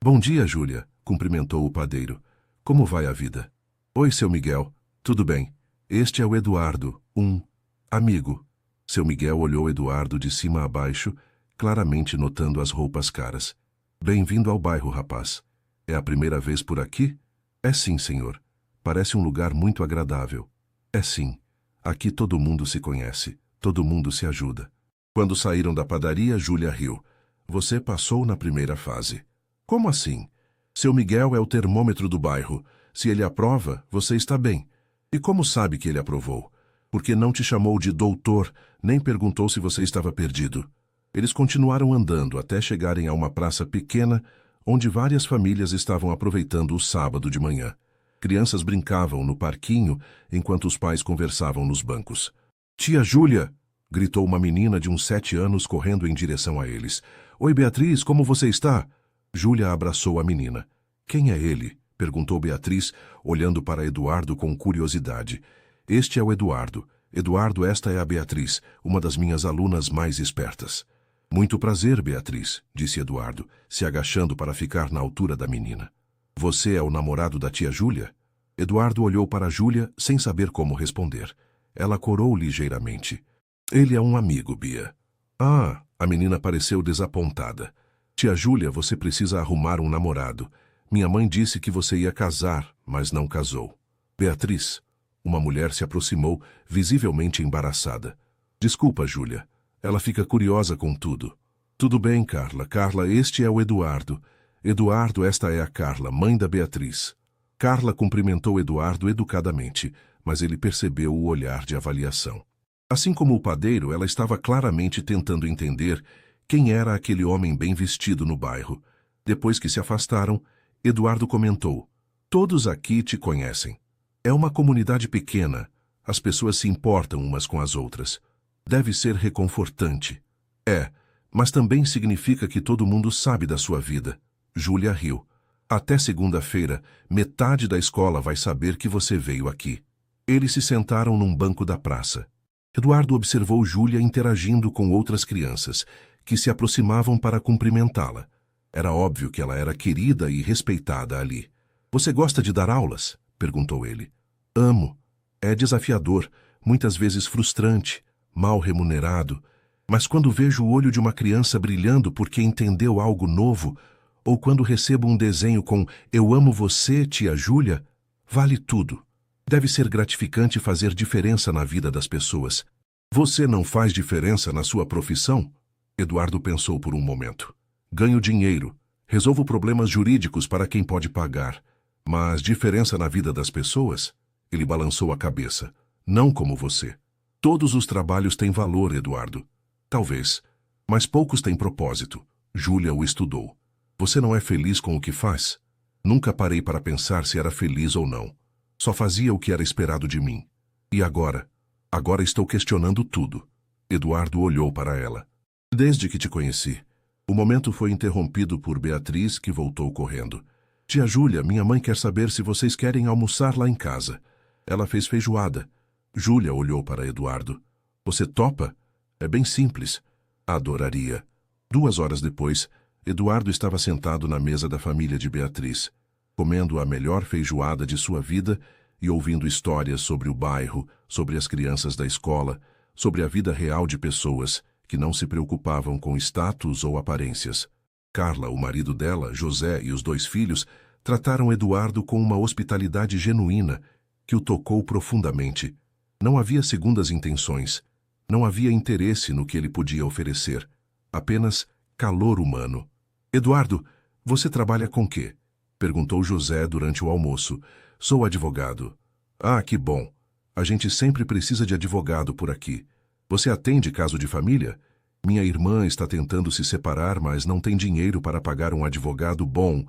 Bom dia, Júlia, cumprimentou o padeiro. Como vai a vida? Oi, seu Miguel. Tudo bem. Este é o Eduardo, um amigo. Seu Miguel olhou Eduardo de cima a baixo, claramente notando as roupas caras. Bem-vindo ao bairro, rapaz. É a primeira vez por aqui? É sim, senhor. Parece um lugar muito agradável. É sim. Aqui todo mundo se conhece, todo mundo se ajuda. Quando saíram da padaria, Júlia riu. Você passou na primeira fase. Como assim? Seu Miguel é o termômetro do bairro. Se ele aprova, você está bem. E como sabe que ele aprovou? Porque não te chamou de doutor, nem perguntou se você estava perdido. Eles continuaram andando até chegarem a uma praça pequena, onde várias famílias estavam aproveitando o sábado de manhã. Crianças brincavam no parquinho, enquanto os pais conversavam nos bancos. Tia Júlia! Gritou uma menina de uns 7 anos correndo em direção a eles. Oi, Beatriz, como você está? Júlia abraçou a menina. Quem é ele? Perguntou Beatriz, olhando para Eduardo com curiosidade. Este é o Eduardo. Eduardo, esta é a Beatriz, uma das minhas alunas mais espertas. Muito prazer, Beatriz, disse Eduardo, se agachando para ficar na altura da menina. Você é o namorado da tia Júlia? Eduardo olhou para Júlia sem saber como responder. Ela corou ligeiramente. Ele é um amigo, Bia. Ah, a menina pareceu desapontada. Tia Júlia, você precisa arrumar um namorado. Minha mãe disse que você ia casar, mas não casou. Beatriz, uma mulher se aproximou, visivelmente embaraçada. Desculpa, Júlia. Ela fica curiosa com tudo. Tudo bem, Carla. Carla, este é o Eduardo. Eduardo, esta é a Carla, mãe da Beatriz. Carla cumprimentou Eduardo educadamente, mas ele percebeu o olhar de avaliação. Assim como o padeiro, ela estava claramente tentando entender quem era aquele homem bem vestido no bairro. Depois que se afastaram, Eduardo comentou: "Todos aqui te conhecem. É uma comunidade pequena. As pessoas se importam umas com as outras. Deve ser reconfortante." "É, mas também significa que todo mundo sabe da sua vida." Júlia riu. "Até segunda-feira, metade da escola vai saber que você veio aqui." Eles se sentaram num banco da praça. Eduardo observou Júlia interagindo com outras crianças, que se aproximavam para cumprimentá-la. Era óbvio que ela era querida e respeitada ali. "Você gosta de dar aulas?" perguntou ele. "Amo. É desafiador, muitas vezes frustrante, mal remunerado. Mas quando vejo o olho de uma criança brilhando porque entendeu algo novo, ou quando recebo um desenho com 'Eu amo você, tia Júlia', vale tudo. Deve ser gratificante fazer diferença na vida das pessoas." "Você não faz diferença na sua profissão?" Eduardo pensou por um momento. "Ganho dinheiro, resolvo problemas jurídicos para quem pode pagar. Mas diferença na vida das pessoas?" Ele balançou a cabeça. "Não como você. Todos os trabalhos têm valor, Eduardo." "Talvez, mas poucos têm propósito." Júlia o estudou. "Você não é feliz com o que faz?" "Nunca parei para pensar se era feliz ou não. Só fazia o que era esperado de mim. E agora? Agora estou questionando tudo." Eduardo olhou para ela. "Desde que te conheci." O momento foi interrompido por Beatriz, que voltou correndo. "Tia Júlia, minha mãe quer saber se vocês querem almoçar lá em casa. Ela fez feijoada." Júlia olhou para Eduardo. "Você topa? É bem simples." "Adoraria." 2 horas depois, Eduardo estava sentado na mesa da família de Beatriz, comendo a melhor feijoada de sua vida e ouvindo histórias sobre o bairro, sobre as crianças da escola, sobre a vida real de pessoas que não se preocupavam com status ou aparências. Carla, o marido dela, José e os 2 filhos trataram Eduardo com uma hospitalidade genuína que o tocou profundamente. Não havia segundas intenções, não havia interesse no que ele podia oferecer, apenas calor humano. "Eduardo, você trabalha com quê?" perguntou José durante o almoço. "Sou advogado." "Ah, que bom. A gente sempre precisa de advogado por aqui. Você atende caso de família?" "Minha irmã está tentando se separar, mas não tem dinheiro para pagar um advogado bom."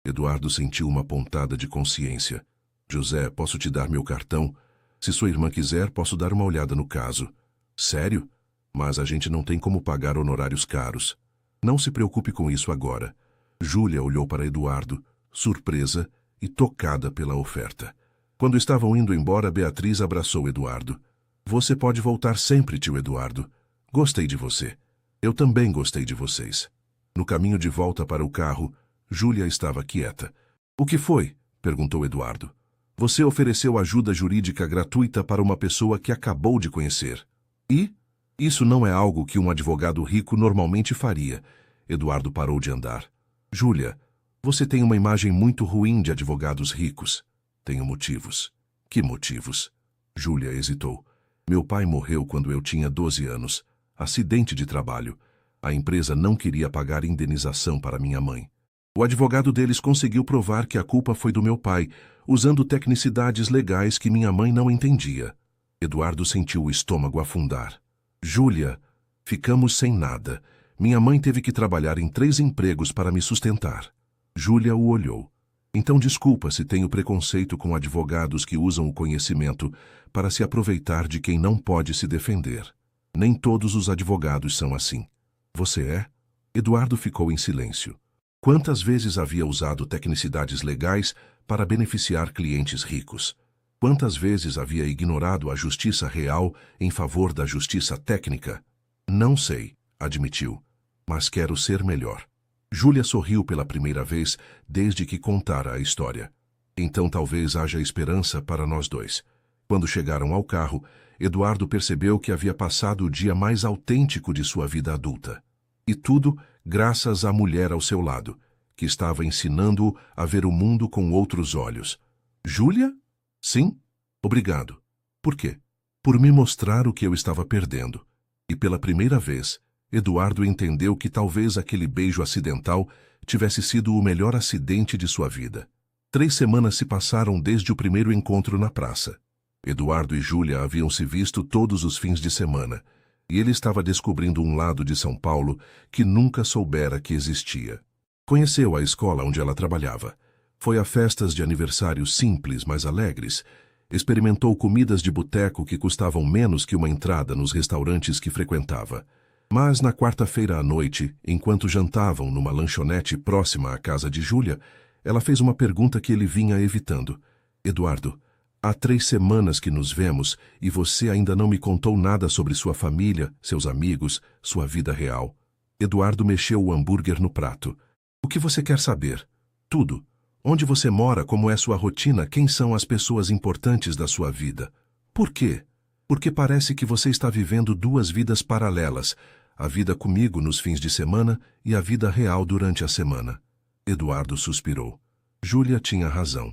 Eduardo sentiu uma pontada de consciência. "José, posso te dar meu cartão? Se sua irmã quiser, posso dar uma olhada no caso." "Sério? Mas a gente não tem como pagar honorários caros." "Não se preocupe com isso agora." Júlia olhou para Eduardo, surpresa e tocada pela oferta. Quando estavam indo embora, Beatriz abraçou Eduardo. "Você pode voltar sempre, tio Eduardo. Gostei de você." "Eu também gostei de vocês." No caminho de volta para o carro, Júlia estava quieta. "O que foi?" perguntou Eduardo. "Você ofereceu ajuda jurídica gratuita para uma pessoa que acabou de conhecer." "E? Isso não é algo que um advogado rico normalmente faria." Eduardo parou de andar. "Júlia, você tem uma imagem muito ruim de advogados ricos." "Tenho motivos." "Que motivos?" Júlia hesitou. "Meu pai morreu quando eu tinha 12 anos. Acidente de trabalho. A empresa não queria pagar indenização para minha mãe. O advogado deles conseguiu provar que a culpa foi do meu pai, usando tecnicidades legais que minha mãe não entendia." Eduardo sentiu o estômago afundar. "Júlia, ficamos sem nada. Minha mãe teve que trabalhar em 3 empregos para me sustentar." Júlia o olhou. "Então desculpa se tenho preconceito com advogados que usam o conhecimento para se aproveitar de quem não pode se defender. Nem todos os advogados são assim." "Você é?" Eduardo ficou em silêncio. Quantas vezes havia usado tecnicidades legais para beneficiar clientes ricos? Quantas vezes havia ignorado a justiça real em favor da justiça técnica? "Não sei", admitiu, "mas quero ser melhor." Júlia sorriu pela primeira vez desde que contara a história. "Então talvez haja esperança para nós 2. Quando chegaram ao carro, Eduardo percebeu que havia passado o dia mais autêntico de sua vida adulta. E tudo graças à mulher ao seu lado, que estava ensinando-o a ver o mundo com outros olhos. "Júlia?" "Sim?" "Obrigado." "Por quê?" "Por me mostrar o que eu estava perdendo." E pela primeira vez, Eduardo entendeu que talvez aquele beijo acidental tivesse sido o melhor acidente de sua vida. 3 semanas se passaram desde o primeiro encontro na praça. Eduardo e Júlia haviam se visto todos os fins de semana, e ele estava descobrindo um lado de São Paulo que nunca soubera que existia. Conheceu a escola onde ela trabalhava. Foi a festas de aniversário simples, mas alegres. Experimentou comidas de boteco que custavam menos que uma entrada nos restaurantes que frequentava. Mas na quarta-feira à noite, enquanto jantavam numa lanchonete próxima à casa de Júlia, ela fez uma pergunta que ele vinha evitando. Eduardo, há 3 semanas que nos vemos e você ainda não me contou nada sobre sua família, seus amigos, sua vida real. Eduardo mexeu o hambúrguer no prato. O que você quer saber? Tudo. Onde você mora, como é sua rotina, quem são as pessoas importantes da sua vida. Por quê? Porque parece que você está vivendo 2 vidas paralelas, a vida comigo nos fins de semana e a vida real durante a semana. Eduardo suspirou. Júlia tinha razão.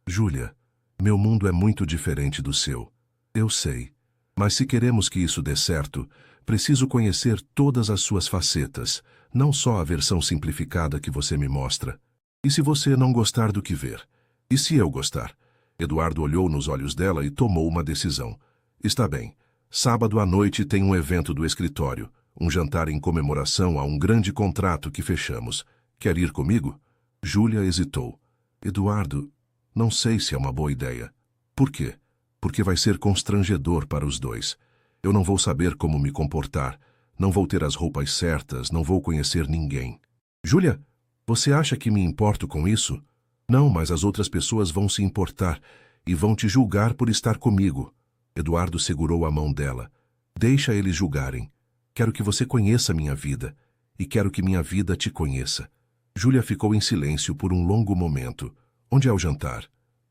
Júlia, meu mundo é muito diferente do seu. Eu sei. Mas se queremos que isso dê certo, preciso conhecer todas as suas facetas, não só a versão simplificada que você me mostra. E se você não gostar do que ver? E se eu gostar? Eduardo olhou nos olhos dela e tomou uma decisão. Está bem. Sábado à noite tem um evento do escritório, um jantar em comemoração a um grande contrato que fechamos. Quer ir comigo? Júlia hesitou. Eduardo, não sei se é uma boa ideia. Por quê? Porque vai ser constrangedor para os dois. Eu não vou saber como me comportar, não vou ter as roupas certas, não vou conhecer ninguém. Júlia, você acha que me importo com isso? Não, mas as outras pessoas vão se importar e vão te julgar por estar comigo. Eduardo segurou a mão dela. Deixa eles julgarem. Quero que você conheça minha vida e quero que minha vida te conheça. Júlia ficou em silêncio por um longo momento. Onde é o jantar?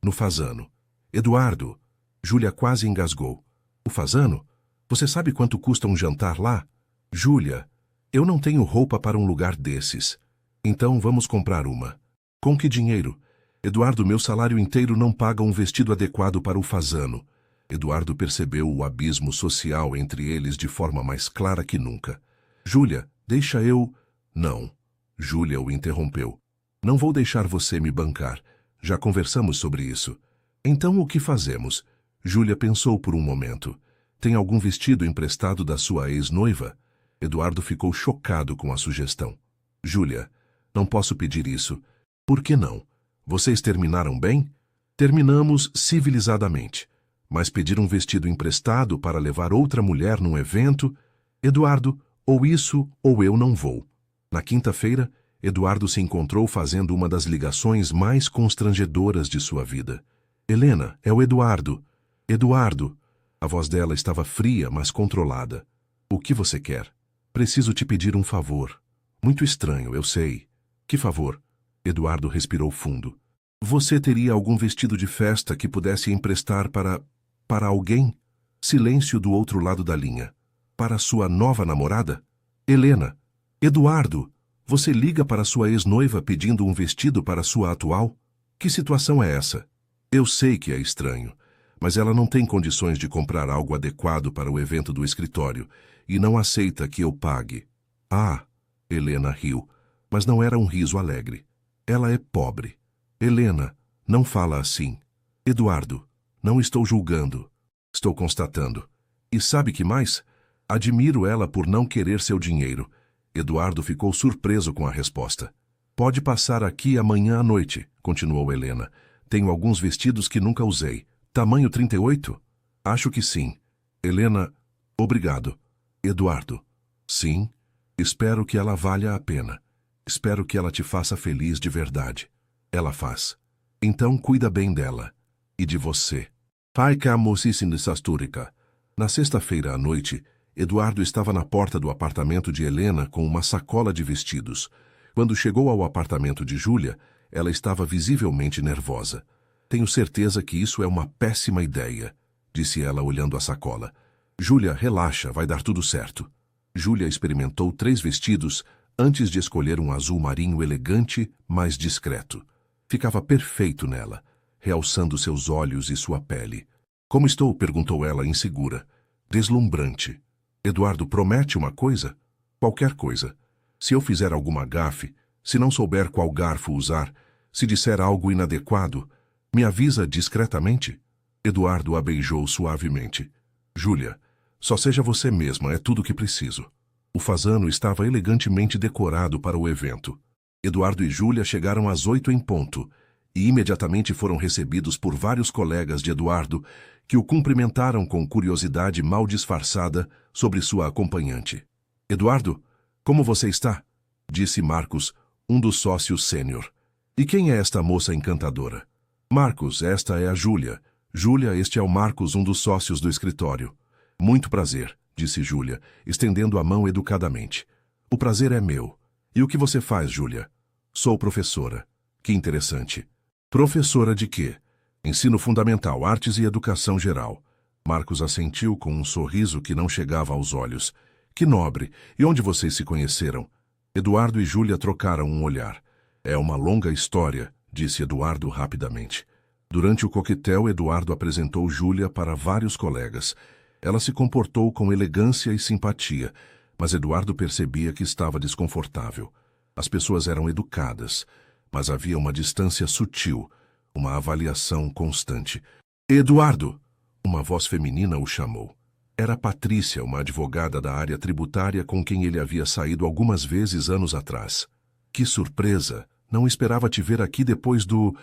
No Fazano. Eduardo! Júlia quase engasgou. O Fazano? Você sabe quanto custa um jantar lá? Júlia, eu não tenho roupa para um lugar desses. Então vamos comprar uma. Com que dinheiro? Eduardo, meu salário inteiro não paga um vestido adequado para o Fazano. Eduardo percebeu o abismo social entre eles de forma mais clara que nunca. Júlia, deixa eu... Não. Júlia o interrompeu. Não vou deixar você me bancar. Já conversamos sobre isso. Então o que fazemos? Júlia pensou por um momento. Tem algum vestido emprestado da sua ex-noiva? Eduardo ficou chocado com a sugestão. Júlia, não posso pedir isso. Por que não? Vocês terminaram bem? Terminamos civilizadamente. Mas pedir um vestido emprestado para levar outra mulher num evento? Eduardo, ou isso ou eu não vou. Na quinta-feira, Eduardo se encontrou fazendo uma das ligações mais constrangedoras de sua vida. Helena, é o Eduardo. Eduardo. A voz dela estava fria, mas controlada. O que você quer? Preciso te pedir um favor. Muito estranho, eu sei. Que favor? Eduardo respirou fundo. Você teria algum vestido de festa que pudesse emprestar para alguém? Silêncio do outro lado da linha. Para sua nova namorada? Helena. Eduardo, você liga para sua ex-noiva pedindo um vestido para sua atual? Que situação é essa? Eu sei que é estranho, mas ela não tem condições de comprar algo adequado para o evento do escritório e não aceita que eu pague. Ah, Helena riu, mas não era um riso alegre. Ela é pobre. Helena, não fala assim. Eduardo, não estou julgando. Estou constatando. E sabe que mais? Admiro ela por não querer seu dinheiro. Eduardo ficou surpreso com a resposta. Pode passar aqui amanhã à noite, continuou Helena. Tenho alguns vestidos que nunca usei. Tamanho 38? Acho que sim. Helena, obrigado. Eduardo, sim. Espero que ela valha a pena. Espero que ela te faça feliz de verdade. Ela faz. Então cuida bem dela. E de você. Pai Camosicine Sastúrica. Na sexta-feira à noite, Eduardo estava na porta do apartamento de Helena com uma sacola de vestidos. Quando chegou ao apartamento de Júlia, ela estava visivelmente nervosa. Tenho certeza que isso é uma péssima ideia, disse ela olhando a sacola. Júlia, relaxa, vai dar tudo certo. Júlia experimentou 3 vestidos antes de escolher um azul marinho elegante, mas discreto. Ficava perfeito nela, realçando seus olhos e sua pele. Como estou? Perguntou ela insegura. Deslumbrante. Eduardo, promete uma coisa? Qualquer coisa. Se eu fizer alguma gafe, se não souber qual garfo usar, se disser algo inadequado, me avisa discretamente? Eduardo a beijou suavemente. Júlia, só seja você mesma, é tudo o que preciso. O fazano estava elegantemente decorado para o evento. Eduardo e Júlia chegaram às 8 em ponto e imediatamente foram recebidos por vários colegas de Eduardo que o cumprimentaram com curiosidade mal disfarçada sobre sua acompanhante. Eduardo, como você está? Disse Marcos, um dos sócios sênior. E quem é esta moça encantadora? Marcos, esta é a Júlia. Júlia, este é o Marcos, um dos sócios do escritório. Muito prazer, disse Júlia, estendendo a mão educadamente. O prazer é meu. E o que você faz, Júlia? Sou professora. Que interessante. Professora de quê? Ensino fundamental, artes e educação geral. Marcos assentiu com um sorriso que não chegava aos olhos. Que nobre. E onde vocês se conheceram? Eduardo e Júlia trocaram um olhar. É uma longa história, disse Eduardo rapidamente. Durante o coquetel, Eduardo apresentou Júlia para vários colegas. Ela se comportou com elegância e simpatia, mas Eduardo percebia que estava desconfortável. As pessoas eram educadas, mas havia uma distância sutil, uma avaliação constante. Eduardo! Uma voz feminina o chamou. Era Patrícia, uma advogada da área tributária com quem ele havia saído algumas vezes anos atrás. Que surpresa! Não esperava te ver aqui depois do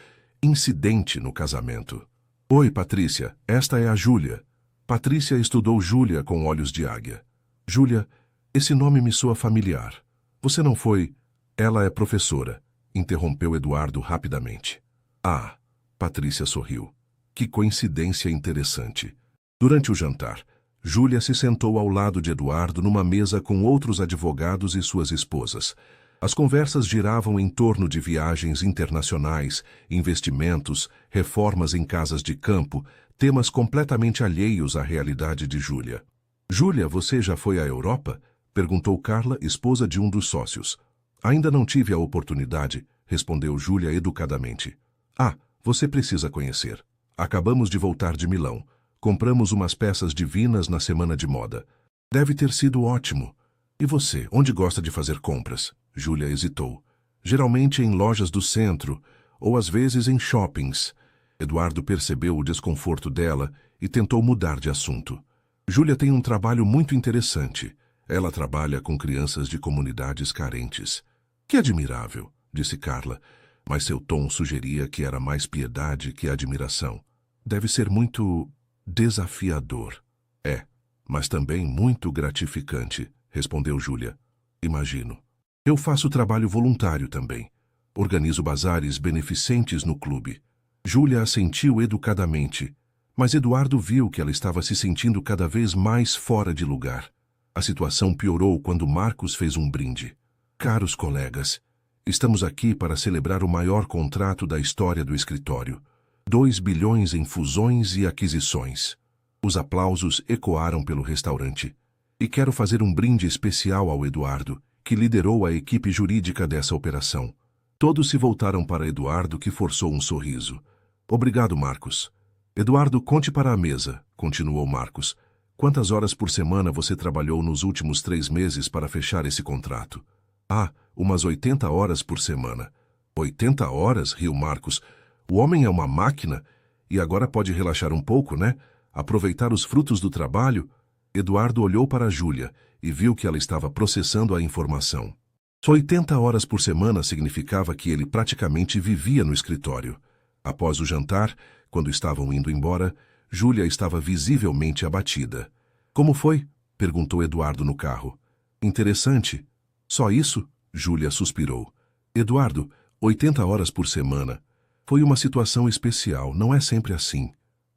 incidente no casamento. Oi, Patrícia, esta é a Júlia. Patrícia estudou Júlia com olhos de águia. Júlia, esse nome me soa familiar. Você não foi... Ela é professora, interrompeu Eduardo rapidamente. Ah, Patrícia sorriu. Que coincidência interessante. Durante o jantar, Júlia se sentou ao lado de Eduardo numa mesa com outros advogados e suas esposas. As conversas giravam em torno de viagens internacionais, investimentos, reformas em casas de campo, temas completamente alheios à realidade de Júlia. Júlia, você já foi à Europa? Perguntou Carla, esposa de um dos sócios. Ainda não tive a oportunidade, respondeu Júlia educadamente. Ah, você precisa conhecer. Acabamos de voltar de Milão. Compramos umas peças divinas na semana de moda. Deve ter sido ótimo. E você, onde gosta de fazer compras? Júlia hesitou. Geralmente em lojas do centro, ou às vezes em shoppings. Eduardo percebeu o desconforto dela e tentou mudar de assunto. Júlia tem um trabalho muito interessante. Ela trabalha com crianças de comunidades carentes. Que admirável, disse Carla, mas seu tom sugeria que era mais piedade que admiração. Deve ser muito desafiador. É, mas também muito gratificante, respondeu Júlia. Imagino. Eu faço trabalho voluntário também. Organizo bazares beneficentes no clube. Júlia assentiu educadamente, mas Eduardo viu que ela estava se sentindo cada vez mais fora de lugar. A situação piorou quando Marcos fez um brinde. Caros colegas, estamos aqui para celebrar o maior contrato da história do escritório. 2 bilhões em fusões e aquisições. Os aplausos ecoaram pelo restaurante. E quero fazer um brinde especial ao Eduardo, que liderou a equipe jurídica dessa operação. Todos se voltaram para Eduardo, que forçou um sorriso. Obrigado, Marcos. Eduardo, conte para a mesa, continuou Marcos. Quantas horas por semana você trabalhou nos últimos 3 meses para fechar esse contrato? Ah, umas 80 horas por semana. 80 horas? Riu Marcos. O homem é uma máquina e agora pode relaxar um pouco, né? Aproveitar os frutos do trabalho. Eduardo olhou para Júlia e viu que ela estava processando a informação. Só 80 horas por semana significava que ele praticamente vivia no escritório. Após o jantar, quando estavam indo embora, Júlia estava visivelmente abatida. Como foi? Perguntou Eduardo no carro. Interessante. Só isso? Júlia suspirou. Eduardo, 80 horas por semana. Foi uma situação especial, não é sempre assim.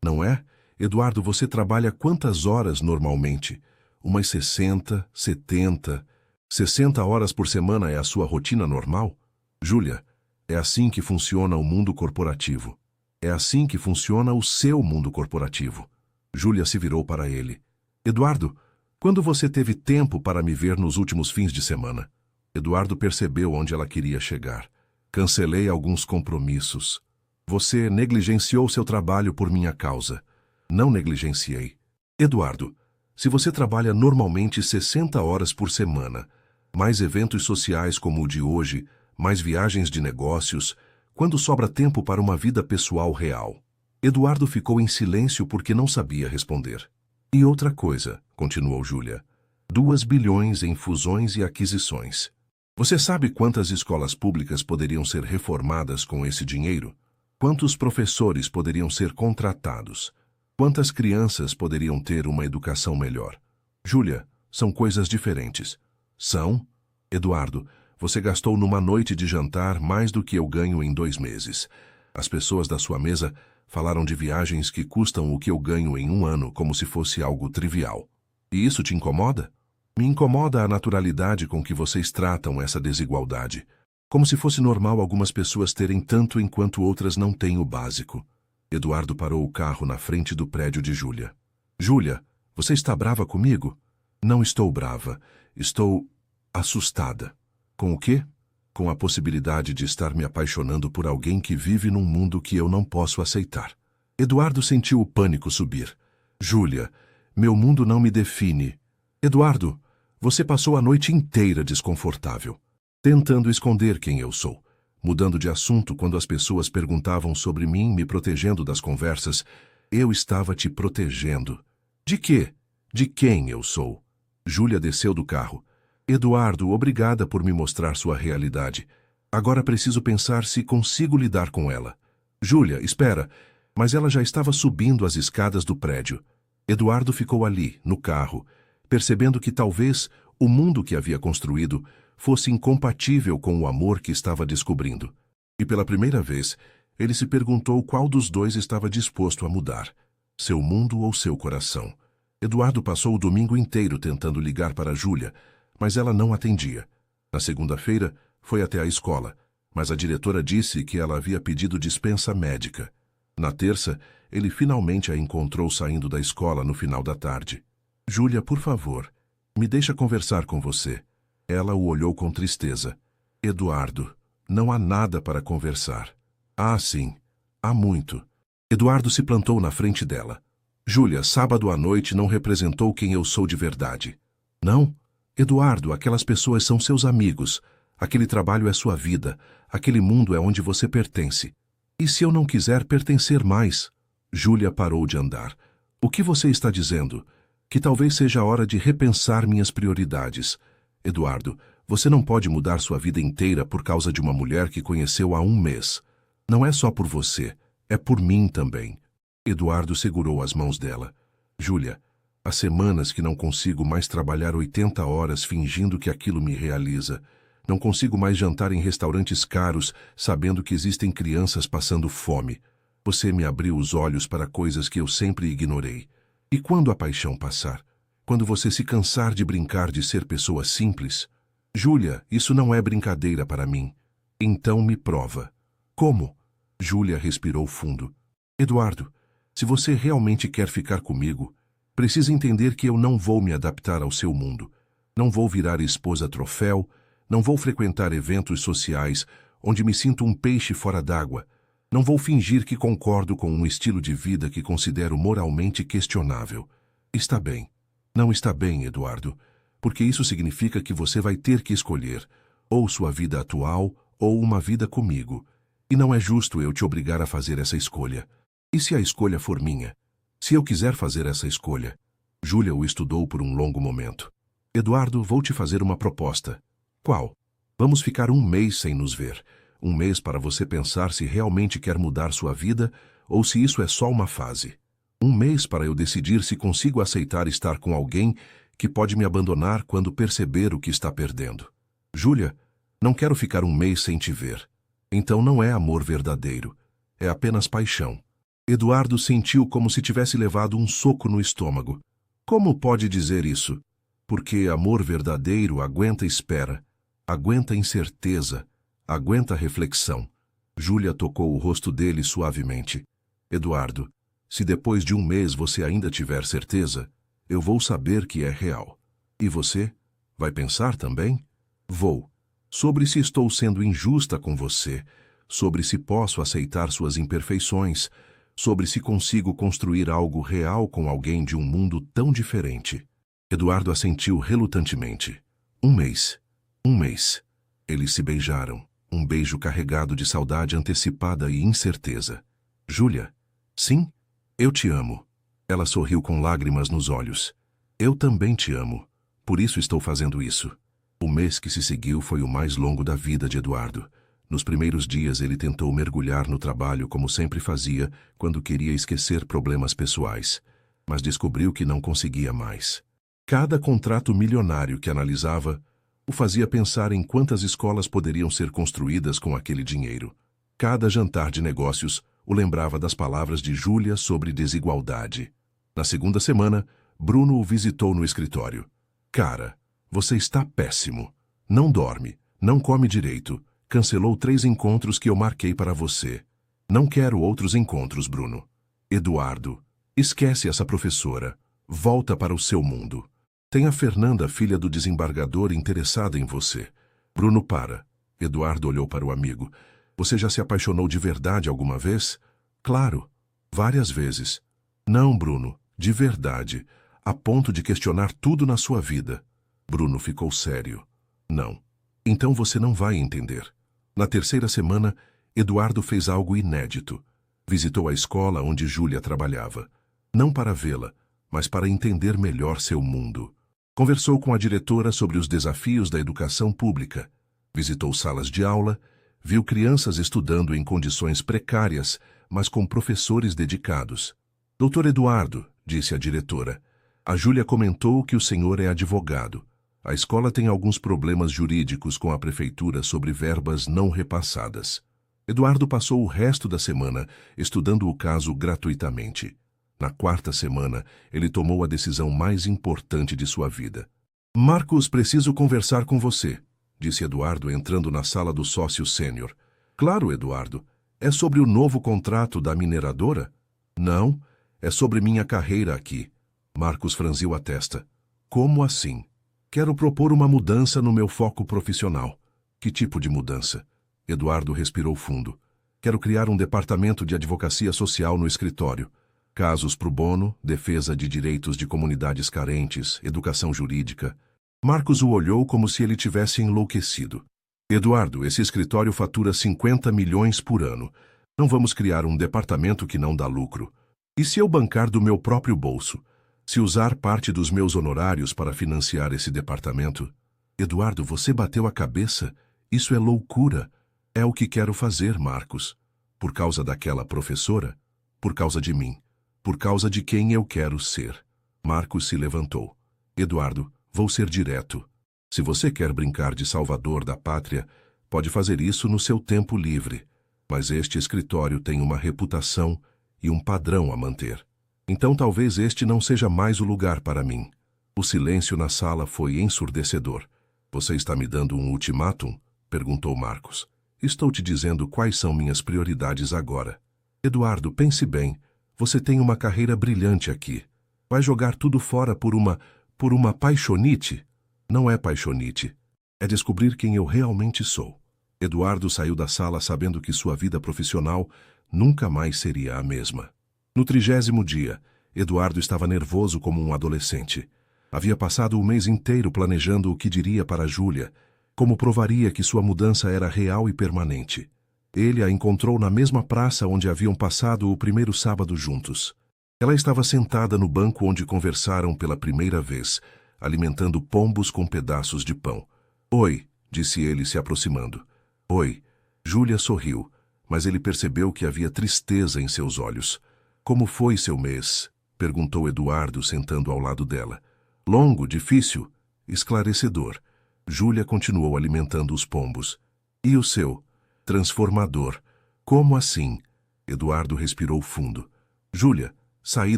Não é? Eduardo, você trabalha quantas horas normalmente? Umas 60, 70... 60 horas por semana é a sua rotina normal? Júlia, é assim que funciona o mundo corporativo. É assim que funciona o seu mundo corporativo. Júlia se virou para ele. Eduardo, quando você teve tempo para me ver nos últimos fins de semana? Eduardo percebeu onde ela queria chegar. Cancelei alguns compromissos. Você negligenciou seu trabalho por minha causa. Não negligenciei. Eduardo, Se você trabalha normalmente 60 horas por semana, mais eventos sociais como o de hoje, mais viagens de negócios, quando sobra tempo para uma vida pessoal real? Eduardo ficou em silêncio porque não sabia responder. E outra coisa, continuou Júlia, 2 bilhões em fusões e aquisições. Você sabe quantas escolas públicas poderiam ser reformadas com esse dinheiro? Quantos professores poderiam ser contratados? Quantas crianças poderiam ter uma educação melhor? Júlia, são coisas diferentes. São? Eduardo, você gastou numa noite de jantar mais do que eu ganho em 2 meses. As pessoas da sua mesa falaram de viagens que custam o que eu ganho em 1 ano como se fosse algo trivial. E isso te incomoda? Me incomoda a naturalidade com que vocês tratam essa desigualdade. Como se fosse normal algumas pessoas terem tanto enquanto outras não têm o básico. Eduardo parou o carro na frente do prédio de Júlia. Júlia, você está brava comigo? Não estou brava. Estou assustada. Com o quê? Com a possibilidade de estar me apaixonando por alguém que vive num mundo que eu não posso aceitar. Eduardo sentiu o pânico subir. Júlia, meu mundo não me define. Eduardo, você passou a noite inteira desconfortável, tentando esconder quem eu sou, mudando de assunto quando as pessoas perguntavam sobre mim, me protegendo das conversas. Eu estava te protegendo. De quê? De quem eu sou? Júlia desceu do carro. Eduardo, obrigada por me mostrar sua realidade. Agora preciso pensar se consigo lidar com ela. Júlia, espera. Mas ela já estava subindo as escadas do prédio. Eduardo ficou ali, no carro, percebendo que talvez o mundo que havia construído fosse incompatível com o amor que estava descobrindo. E pela primeira vez, ele se perguntou qual dos dois estava disposto a mudar, seu mundo ou seu coração. Eduardo passou o domingo inteiro tentando ligar para Júlia, mas ela não atendia. Na segunda-feira, foi até a escola, mas a diretora disse que ela havia pedido dispensa médica. Na terça, ele finalmente a encontrou saindo da escola no final da tarde. Júlia, por favor, me deixa conversar com você. Ela o olhou com tristeza. Eduardo, não há nada para conversar. Ah, sim, há muito. Eduardo se plantou na frente dela. Júlia, sábado à noite não representou quem eu sou de verdade. Não? Eduardo, aquelas pessoas são seus amigos. Aquele trabalho é sua vida. Aquele mundo é onde você pertence. E se eu não quiser pertencer mais? Júlia parou de andar. O que você está dizendo? Que talvez seja a hora de repensar minhas prioridades. Eduardo, você não pode mudar sua vida inteira por causa de uma mulher que conheceu há 1 mês. Não é só por você, é por mim também. Eduardo segurou as mãos dela. Júlia, há semanas que não consigo mais trabalhar 80 horas fingindo que aquilo me realiza. Não consigo mais jantar em restaurantes caros, sabendo que existem crianças passando fome. Você me abriu os olhos para coisas que eu sempre ignorei. E quando a paixão passar? Quando você se cansar de brincar de ser pessoa simples? Júlia, isso não é brincadeira para mim. Então me prova. Como? Júlia respirou fundo. Eduardo, se você realmente quer ficar comigo, precisa entender que eu não vou me adaptar ao seu mundo. Não vou virar esposa troféu, não vou frequentar eventos sociais onde me sinto um peixe fora d'água. Não vou fingir que concordo com um estilo de vida que considero moralmente questionável. Está bem. Não está bem, Eduardo, porque isso significa que você vai ter que escolher ou sua vida atual ou uma vida comigo. E não é justo eu te obrigar a fazer essa escolha. E se a escolha for minha? Se eu quiser fazer essa escolha? Júlia o estudou por um longo momento. Eduardo, vou te fazer uma proposta. Qual? Vamos ficar 1 mês sem nos ver. 1 mês para você pensar se realmente quer mudar sua vida ou se isso é só uma fase. 1 mês para eu decidir se consigo aceitar estar com alguém que pode me abandonar quando perceber o que está perdendo. Júlia, não quero ficar 1 mês sem te ver. Então não é amor verdadeiro. É apenas paixão. Eduardo sentiu como se tivesse levado um soco no estômago. Como pode dizer isso? Porque amor verdadeiro aguenta espera, aguenta incerteza, aguenta reflexão. Júlia tocou o rosto dele suavemente. Eduardo, se depois de 1 mês você ainda tiver certeza, eu vou saber que é real. E você? Vai pensar também? Vou. Sobre se estou sendo injusta com você, sobre se posso aceitar suas imperfeições, sobre se consigo construir algo real com alguém de um mundo tão diferente. Eduardo assentiu relutantemente. 1 mês. 1 mês. Eles se beijaram, um beijo carregado de saudade antecipada e incerteza. Júlia. Sim? Eu te amo. Ela sorriu com lágrimas nos olhos. Eu também te amo. Por isso estou fazendo isso. O mês que se seguiu foi o mais longo da vida de Eduardo. Nos primeiros dias ele tentou mergulhar no trabalho como sempre fazia quando queria esquecer problemas pessoais, mas descobriu que não conseguia mais. Cada contrato milionário que analisava o fazia pensar em quantas escolas poderiam ser construídas com aquele dinheiro. Cada jantar de negócios o lembrava das palavras de Júlia sobre desigualdade. Na segunda semana, Bruno o visitou no escritório. Cara, você está péssimo. Não dorme, não come direito. Cancelou 3 encontros que eu marquei para você. Não quero outros encontros, Bruno. Eduardo, esquece essa professora. Volta para o seu mundo. Tem a Fernanda, filha do desembargador, interessada em você. Bruno para. Eduardo olhou para o amigo. Você já se apaixonou de verdade alguma vez? Claro, várias vezes. Não, Bruno, de verdade, a ponto de questionar tudo na sua vida. Bruno ficou sério. Não. Então você não vai entender. Na terceira semana, Eduardo fez algo inédito. Visitou a escola onde Júlia trabalhava. Não para vê-la, mas para entender melhor seu mundo. Conversou com a diretora sobre os desafios da educação pública. Visitou salas de aula, viu crianças estudando em condições precárias, mas com professores dedicados. Doutor Eduardo, disse a diretora, a Júlia comentou que o senhor é advogado. A escola tem alguns problemas jurídicos com a prefeitura sobre verbas não repassadas. Eduardo passou o resto da semana estudando o caso gratuitamente. Na quarta semana, ele tomou a decisão mais importante de sua vida. Marcos, preciso conversar com você, disse Eduardo entrando na sala do sócio sênior. Claro, Eduardo. É sobre o novo contrato da mineradora? Não, é sobre minha carreira aqui. Marcos franziu a testa. Como assim? Quero propor uma mudança no meu foco profissional. Que tipo de mudança? Eduardo respirou fundo. Quero criar um departamento de advocacia social no escritório. Casos pro bono, defesa de direitos de comunidades carentes, educação jurídica. Marcos o olhou como se ele tivesse enlouquecido. Eduardo, esse escritório fatura 50 milhões por ano. Não vamos criar um departamento que não dá lucro. E se eu bancar do meu próprio bolso? Se usar parte dos meus honorários para financiar esse departamento? Eduardo, você bateu a cabeça? Isso é loucura. É o que quero fazer, Marcos. Por causa daquela professora? Por causa de mim. Por causa de quem eu quero ser. Marcos se levantou. Eduardo, vou ser direto. Se você quer brincar de salvador da pátria, pode fazer isso no seu tempo livre. Mas este escritório tem uma reputação e um padrão a manter. Então talvez este não seja mais o lugar para mim. O silêncio na sala foi ensurdecedor. Você está me dando um ultimátum? Perguntou Marcos. Estou te dizendo quais são minhas prioridades agora. Eduardo, pense bem. Você tem uma carreira brilhante aqui. Vai jogar tudo fora por uma paixonite? Não é paixonite. É descobrir quem eu realmente sou. Eduardo saiu da sala sabendo que sua vida profissional nunca mais seria a mesma. No 30º dia, Eduardo estava nervoso como um adolescente. Havia passado o mês inteiro planejando o que diria para Júlia, como provaria que sua mudança era real e permanente. Ele a encontrou na mesma praça onde haviam passado o primeiro sábado juntos. Ela estava sentada no banco onde conversaram pela primeira vez, alimentando pombos com pedaços de pão. Oi, disse ele se aproximando. Oi. Júlia sorriu, mas ele percebeu que havia tristeza em seus olhos. Como foi seu mês? Perguntou Eduardo sentando ao lado dela. Longo, difícil, esclarecedor. Júlia continuou alimentando os pombos. E o seu? Transformador. Como assim? Eduardo respirou fundo. Júlia, saí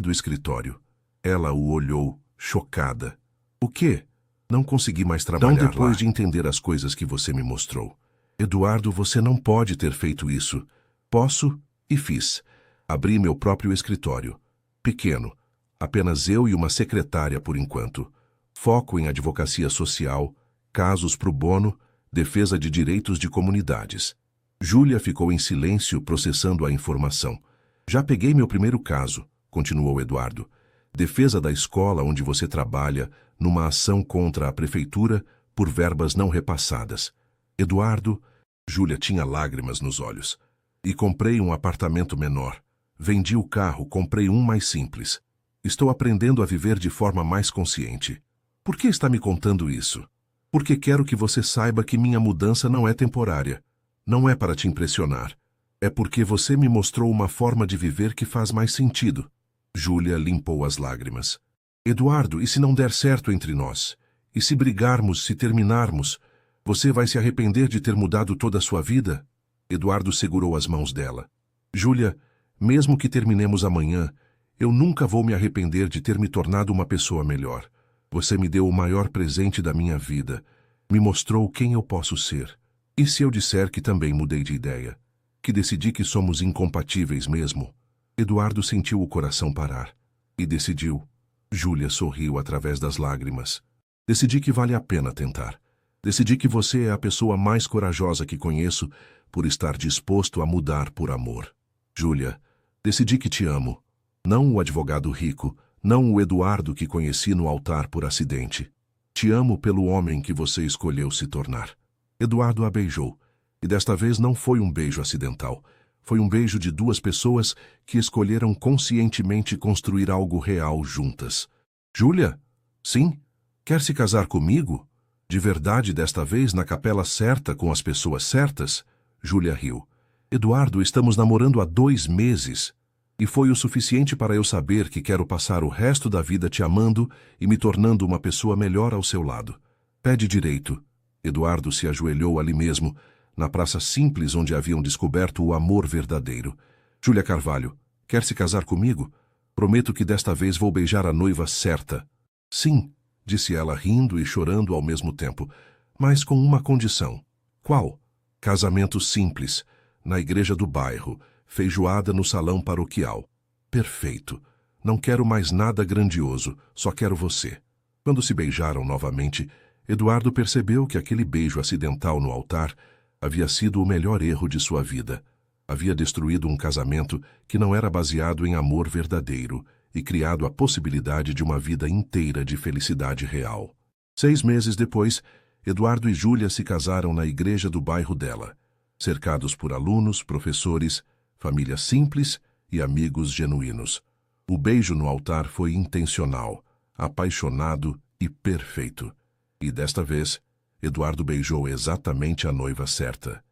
do escritório. Ela o olhou, chocada. O quê? Não consegui mais trabalhar lá. Não depois de entender as coisas que você me mostrou. Eduardo, você não pode ter feito isso. Posso? E fiz. Abri meu próprio escritório. Pequeno. Apenas eu e uma secretária por enquanto. Foco em advocacia social, casos pro bono, defesa de direitos de comunidades. Júlia ficou em silêncio processando a informação. Já peguei meu primeiro caso, continuou Eduardo. Defesa da escola onde você trabalha, numa ação contra a prefeitura por verbas não repassadas. Eduardo, Júlia tinha lágrimas nos olhos. E comprei um apartamento menor. Vendi o carro, comprei um mais simples. Estou aprendendo a viver de forma mais consciente. Por que está me contando isso? Porque quero que você saiba que minha mudança não é temporária. Não é para te impressionar. É porque você me mostrou uma forma de viver que faz mais sentido. Júlia limpou as lágrimas. Eduardo, e se não der certo entre nós? E se brigarmos, se terminarmos? Você vai se arrepender de ter mudado toda a sua vida? Eduardo segurou as mãos dela. Júlia, mesmo que terminemos amanhã, eu nunca vou me arrepender de ter me tornado uma pessoa melhor. Você me deu o maior presente da minha vida. Me mostrou quem eu posso ser. E se eu disser que também mudei de ideia? Que decidi que somos incompatíveis mesmo? Eduardo sentiu o coração parar. E decidiu. Júlia sorriu através das lágrimas. Decidi que vale a pena tentar. Decidi que você é a pessoa mais corajosa que conheço por estar disposto a mudar por amor. Júlia, decidi que te amo. Não o advogado rico, não o Eduardo que conheci no altar por acidente. Te amo pelo homem que você escolheu se tornar. Eduardo a beijou. E desta vez não foi um beijo acidental. Foi um beijo de duas pessoas que escolheram conscientemente construir algo real juntas. Júlia? Sim? Quer se casar comigo? De verdade desta vez na capela certa com as pessoas certas? Júlia riu. Eduardo, estamos namorando há 2 meses. E foi o suficiente para eu saber que quero passar o resto da vida te amando e me tornando uma pessoa melhor ao seu lado. Pede direito. Eduardo se ajoelhou ali mesmo, na praça simples onde haviam descoberto o amor verdadeiro. Júlia Carvalho, quer se casar comigo? Prometo que desta vez vou beijar a noiva certa. Sim, disse ela rindo e chorando ao mesmo tempo, mas com uma condição. Qual? Casamento simples, na igreja do bairro, feijoada no salão paroquial. Perfeito. Não quero mais nada grandioso, só quero você. Quando se beijaram novamente, Eduardo percebeu que aquele beijo acidental no altar havia sido o melhor erro de sua vida. Havia destruído um casamento que não era baseado em amor verdadeiro e criado a possibilidade de uma vida inteira de felicidade real. 6 meses depois, Eduardo e Júlia se casaram na igreja do bairro dela, cercados por alunos, professores, família simples e amigos genuínos. O beijo no altar foi intencional, apaixonado e perfeito. E desta vez, Eduardo beijou exatamente a noiva certa.